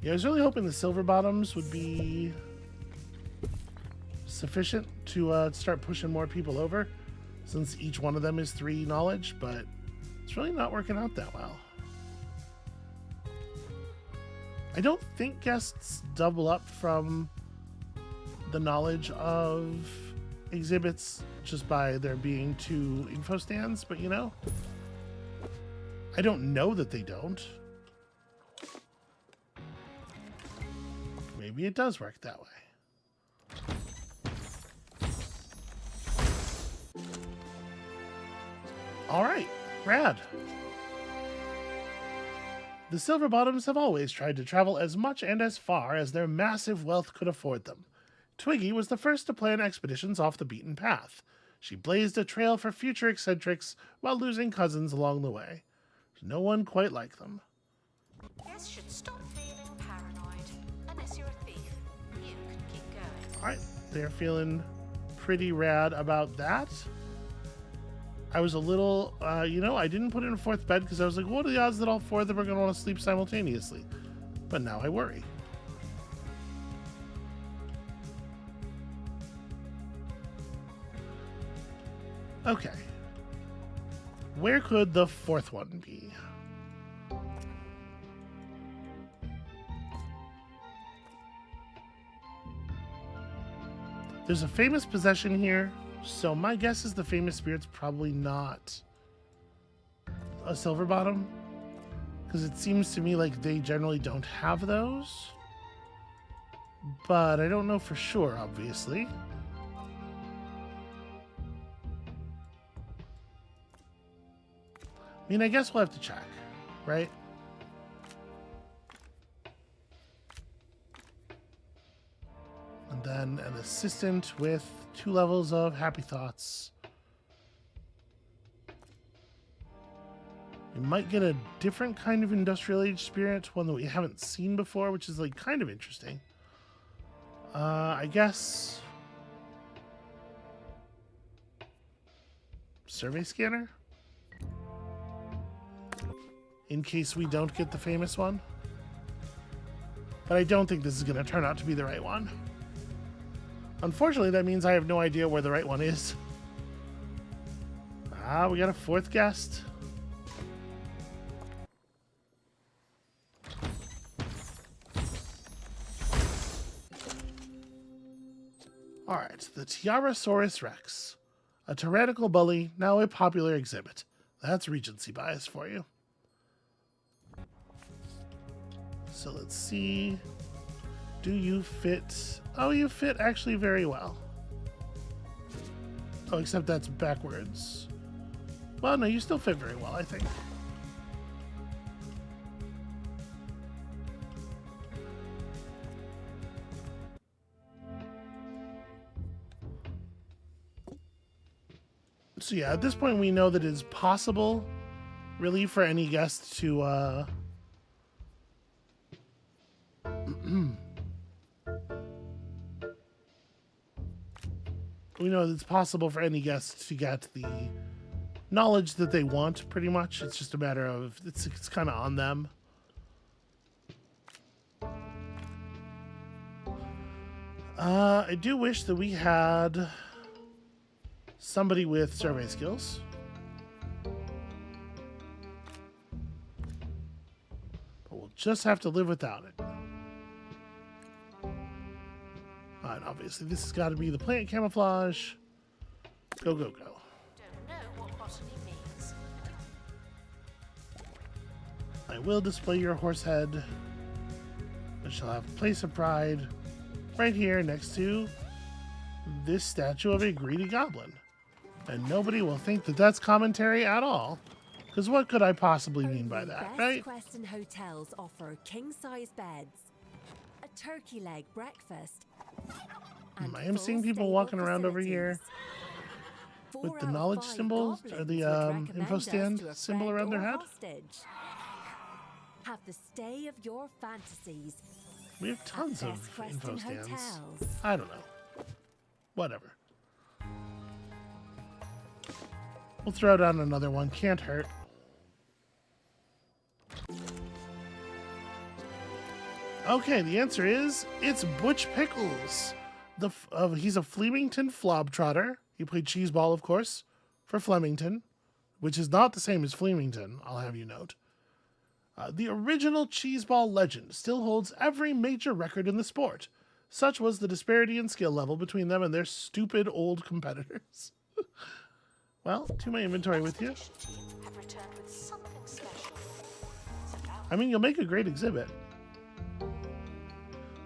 Yeah, I was really hoping the silver bottoms would be sufficient to start pushing more people over, since each one of them is 3 knowledge, but it's really not working out that well. I don't think guests double up from the knowledge of exhibits just by there being 2 info stands, but you know, I don't know that they don't. Maybe it does work that way. All right, rad. The Silver Bottoms have always tried to travel as much and as far as their massive wealth could afford them. Twiggy was the first to plan expeditions off the beaten path. She blazed a trail for future eccentrics while losing cousins along the way. No one quite like them. Guess should stop feeling paranoid. Unless you're a thief, you can keep going. All right, they're feeling pretty rad about that. I was a little, you know, I didn't put in a 4th bed because I was like, what are the odds that all 4 of them are going to want to sleep simultaneously? But now I worry. Okay. Where could the 4th one be? There's a famous possession here, so my guess is the famous spirit's probably not a silver bottom, because it seems to me like they generally don't have those. But I don't know for sure, obviously. I mean, I guess we'll have to check, right? And then an assistant with 2 levels of happy thoughts. We might get a different kind of industrial age spirit, one that we haven't seen before, which is like kind of interesting. I guess survey scanner, in case we don't get the famous one. But I don't think this is going to turn out to be the right one. Unfortunately, that means I have no idea where the right one is. Ah, we got a 4th guest. All right, the Tiarasaurus Rex, a tyrannical bully, now a popular exhibit. That's recency bias for you. So let's see. Do you fit? Oh, you fit actually very well. Oh, except that's backwards. Well, no, you still fit very well, I think. So yeah, at this point we know that it's possible, really, for any guest to we know that it's possible for any guest to get the knowledge that they want, pretty much. It's just a matter of, it's kind of on them. I do wish that we had somebody with survey skills. But we'll just have to live without it. And obviously this has got to be the plant camouflage. Go, go, go. Don't know what botany means. I will display your horse head. It shall have a place of pride right here next to this statue of a greedy goblin. And nobody will think that that's commentary at all. Because what could I possibly mean by that, right? Best Western hotels offer king-size beds, a turkey leg breakfast, and I am seeing full people stable walking around over here facilities. with 4 the out of knowledge 5 symbols, or goblins the would recommend info us stand to a symbol friend around their or head. hostage. Have the stay of your fantasies We have tons at of Best info Western stands. hotels. I don't know. Whatever. We'll throw down another one. Can't hurt. Okay, the answer is it's Butch Pickles. He's a Flemington Flobtrotter. He played Cheeseball, of course, for Flemington, which is not the same as Flemington, I'll have you note. The original Cheeseball legend still holds every major record in the sport. Such was the disparity in skill level between them and their stupid old competitors. Well, to my inventory with you. Expedition team have returned with something special. It's about I mean, you'll make a great exhibit.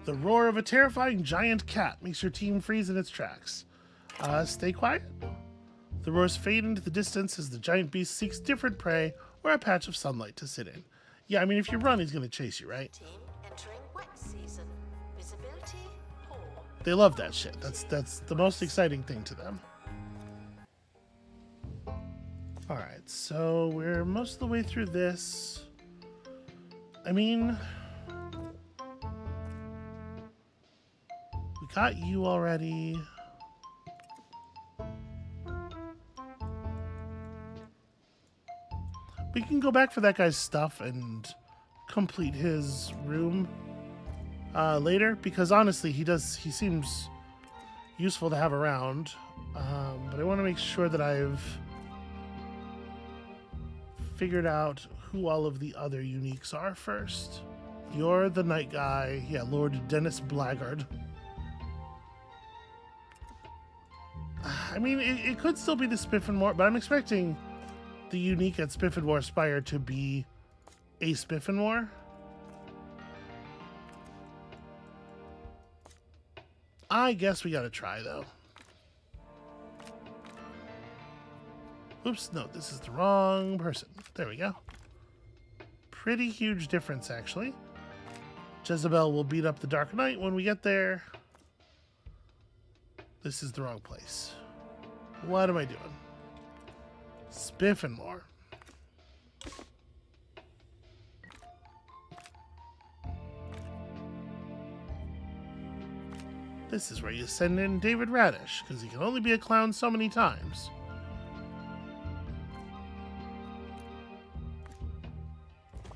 The roar of a terrifying giant cat makes your team freeze in its tracks. Stay quiet. The roars fade into the distance as the giant beast seeks different prey or a patch of sunlight to sit in. Yeah, I mean, if you run, he's going to chase you, right? team entering wet season. Visibility poor. They love that shit. That's the most exciting thing to them. Alright, so we're most of the way through this. I mean, we got you already. We can go back for that guy's stuff and complete his room later, because honestly, he seems useful to have around. But I want to make sure that I've figured out who all of the other uniques are first. You're the night guy. Yeah, Lord Dennis Blackguard. I mean, it could still be the Spiffenmore, but I'm expecting the unique at Spiffenmore Spire to be a Spiffenmore. I guess we gotta try, though. Oops, no, this is the wrong person. There we go. Pretty huge difference, actually. Jezebel will beat up the Dark Knight when we get there. This is the wrong place. What am I doing? Spiffenmore. This is where you send in David Radish, because he can only be a clown so many times.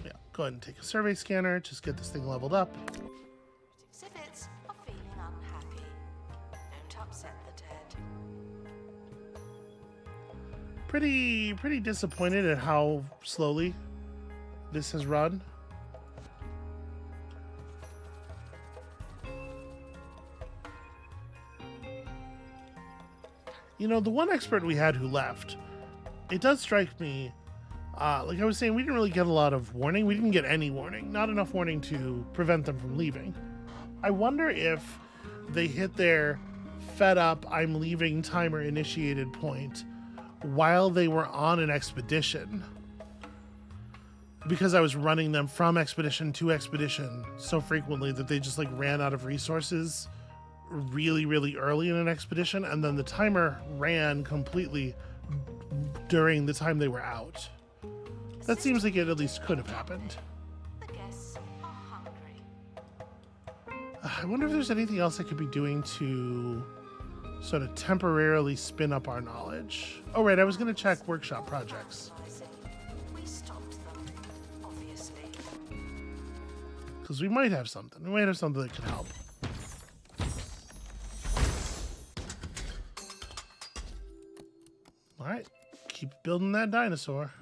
Yeah, go ahead and take a survey scanner, just get this thing leveled up. Exhibits are feeling unhappy. Don't upset the dead. Pretty disappointed at how slowly this has run. You know, the one expert we had who left, it does strike me, like I was saying, we didn't really get a lot of warning. We didn't get any warning. Not enough warning to prevent them from leaving. I wonder if they hit their fed up, I'm leaving timer initiated point while they were on an expedition. Because I was running them from expedition to expedition so frequently that they just like ran out of resources really, really early in an expedition, and then the timer ran completely during the time they were out. That seems like it at least could have happened. The guests are hungry. I wonder if there's anything else I could be doing to sort of temporarily spin up our knowledge. Oh, right, I was going to check workshop projects. We stopped them, obviously. Because we might have something. We might have something that could help. All right, keep building that dinosaur.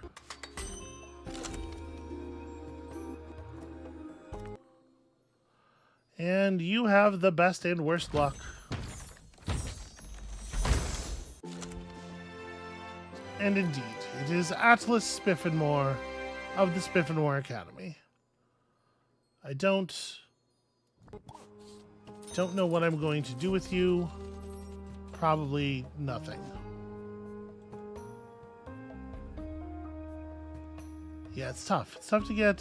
And you have the best and worst luck. And indeed, it is Atlas Spiffenmore of the Spiffenmore Academy. I don't know what I'm going to do with you. Probably nothing. Yeah, it's tough. It's tough to get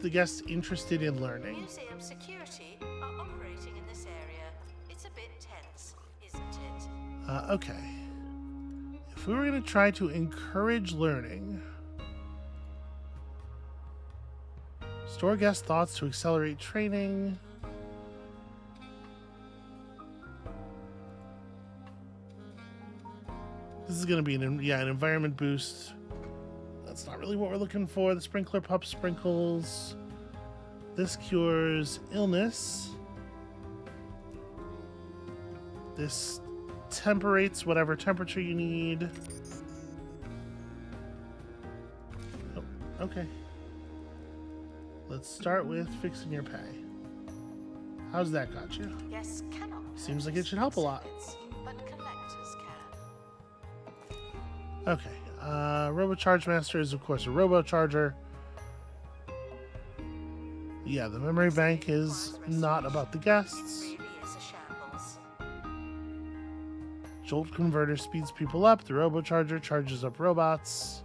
the guests interested in learning. Museum security are operating in this area. It's a bit tense, isn't it? Okay. If we were going to try to encourage learning, store guest thoughts to accelerate training. This is going to be an environment boost. That's not really what we're looking for. The sprinkler pup sprinkles. This cures illness. This temperates whatever temperature you need. Oh, okay. Let's start with fixing your pay. How's that got you? Guests cannot. Seems like it should help a lot. exhibits, but collectors can. Okay. RoboCharge Master is, of course, a RoboCharger. Yeah, the memory bank is not about the guests. Really is a shambles. Jolt Converter speeds people up. The RoboCharger charges up robots.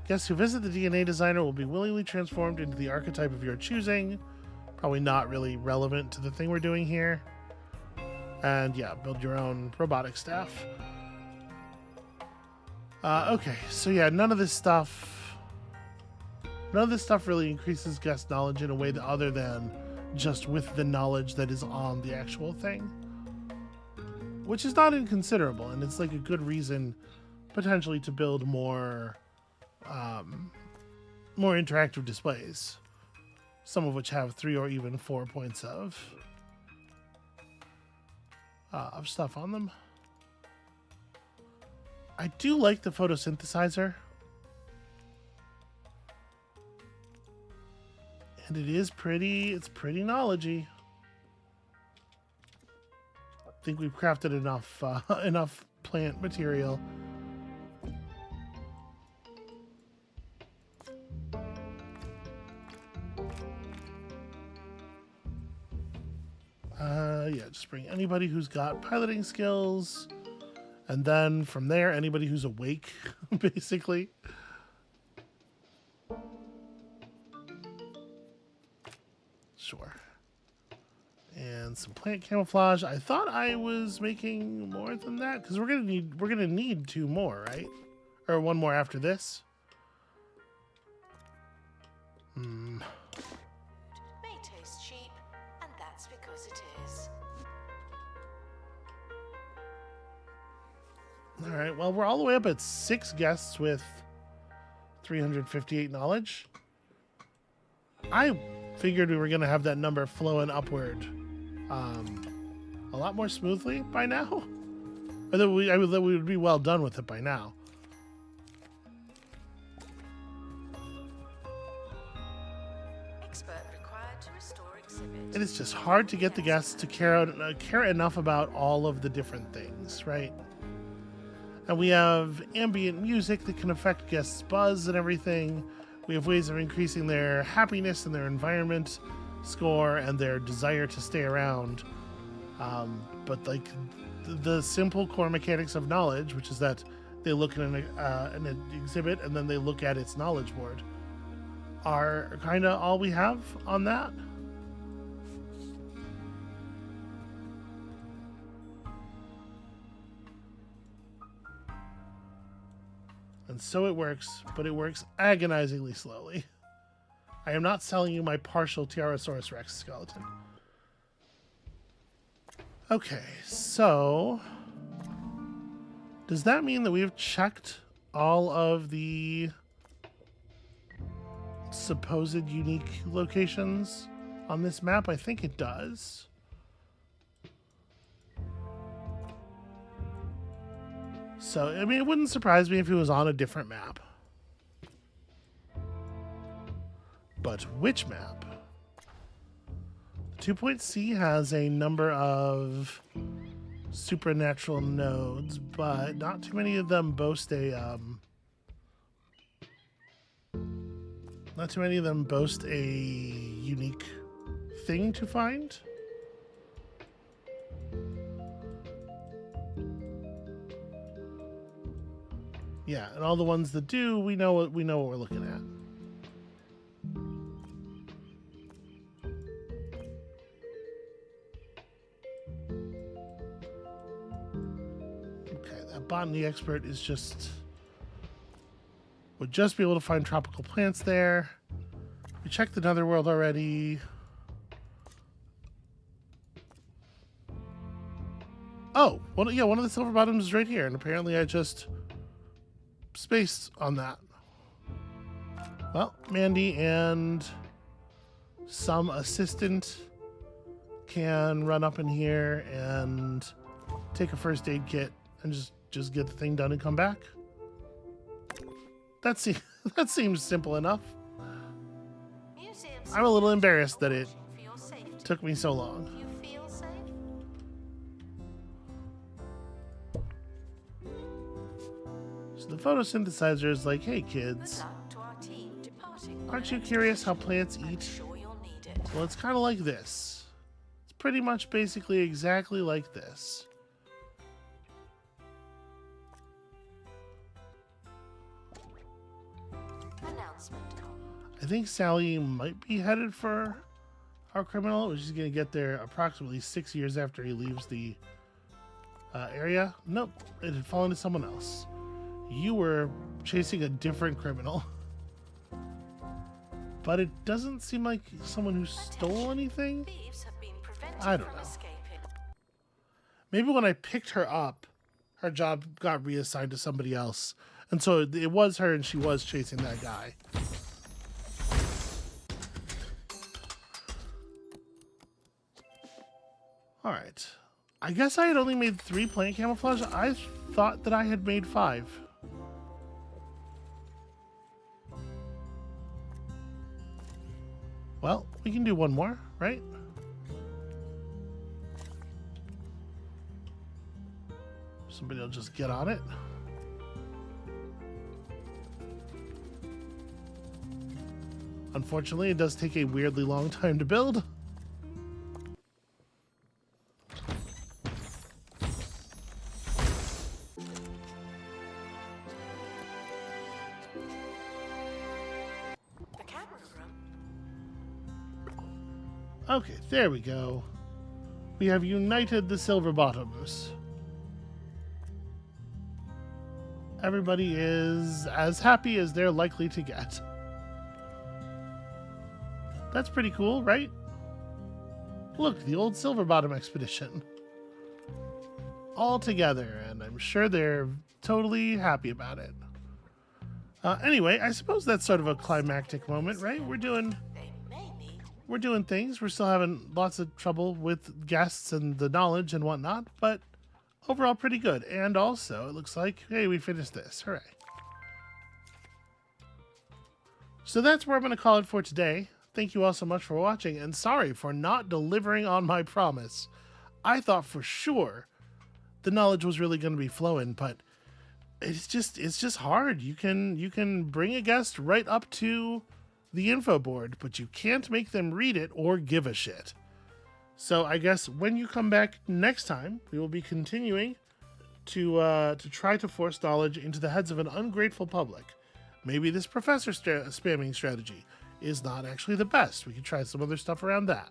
Guests who visit the DNA designer will be willingly transformed into the archetype of your choosing. Probably not really relevant to the thing we're doing here. And yeah, build your own robotic staff. Okay, so yeah, none of this stuff really increases guest knowledge in a way other than just with the knowledge that is on the actual thing. Which is not inconsiderable, and it's like a good reason potentially to build more interactive displays, some of which have 3 or even 4 points of stuff on them. I do like the photosynthesizer, and it's pretty knowledgey. I think we've crafted enough plant material. Yeah, just bring anybody who's got piloting skills, and then from there, anybody who's awake, basically. Sure. And some plant camouflage. I thought I was making more than that, because we're gonna need 2 more, right? Or 1 more after this. May taste cheap, and that's because it is. All right, well, we're all the way up at 6 guests with 358 knowledge. I figured we were going to have that number flowing upward a lot more smoothly by now. Or that we would be well done with it by now. Expert required to restore exhibit. It is just hard to get the guests to care enough about all of the different things, right? And we have ambient music that can affect guests' buzz and everything. We have ways of increasing their happiness and their environment score and their desire to stay around. But like the simple core mechanics of knowledge, which is that they look at an exhibit and then they look at its knowledge board, are kind of all we have on that. And so it works, but it works agonizingly slowly. I am not selling you my partial Tyrannosaurus Rex skeleton. Okay, so does that mean that we've checked all of the supposed unique locations on this map? I think it does. So, I mean, it wouldn't surprise me if it was on a different map. But which map? 2.C has a number of supernatural nodes, but not too many of them boast a not too many of them boast a unique thing to find. Yeah, and all the ones that do, we know what we're looking at. Okay, that botany expert is would just be able to find tropical plants there. We checked the Netherworld already. Oh, one of the silver bottoms is right here, and apparently I just spaced on that. Well, Mandy and some assistant can run up in here and take a first aid kit and just get the thing done and come back. That seems simple enough. I'm a little embarrassed that it took me so long. You feel safe? So the photosynthesizer is like, hey Good kids, luck to our team departing. aren't you curious how plants I'm eat? sure you'll need it. Well, it's kind of like this. It's pretty much basically exactly like this. Announcement. I think Sally might be headed for our criminal. She's going to get there approximately 6 years after he leaves the area. Nope, it had fallen to someone else. You were chasing a different criminal. But it doesn't seem like someone who stole anything. Thieves have been prevented I don't from know. escaping. Maybe when I picked her up, her job got reassigned to somebody else. And so it was her and she was chasing that guy. All right. I guess I had only made 3 plant camouflage. I thought that I had made 5. Well, we can do one more, right? Somebody will just get on it. Unfortunately, it does take a weirdly long time to build. The camera room. Okay, there we go. We have united the Silver Bottoms. Everybody is as happy as they're likely to get. That's pretty cool, right? Look, the old Silver Bottom expedition. All together, and I'm sure they're totally happy about it. Anyway, I suppose that's sort of a climactic moment, right? We're doing They may need things. We're still having lots of trouble with guests and the knowledge and whatnot, but overall pretty good. And also, it looks like, hey, we finished this. Hooray. So that's where I'm going to call it for today. Thank you all so much for watching, and sorry for not delivering on my promise. I thought for sure the knowledge was really going to be flowing, but it's just hard. You can bring a guest right up to the info board, but you can't make them read it or give a shit. So I guess when you come back next time, we will be continuing to try to force knowledge into the heads of an ungrateful public. Maybe this professor spamming strategy is not actually the best. We can try some other stuff around that.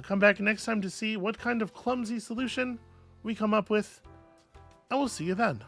Come back next time to see what kind of clumsy solution we come up with, and we'll see you then.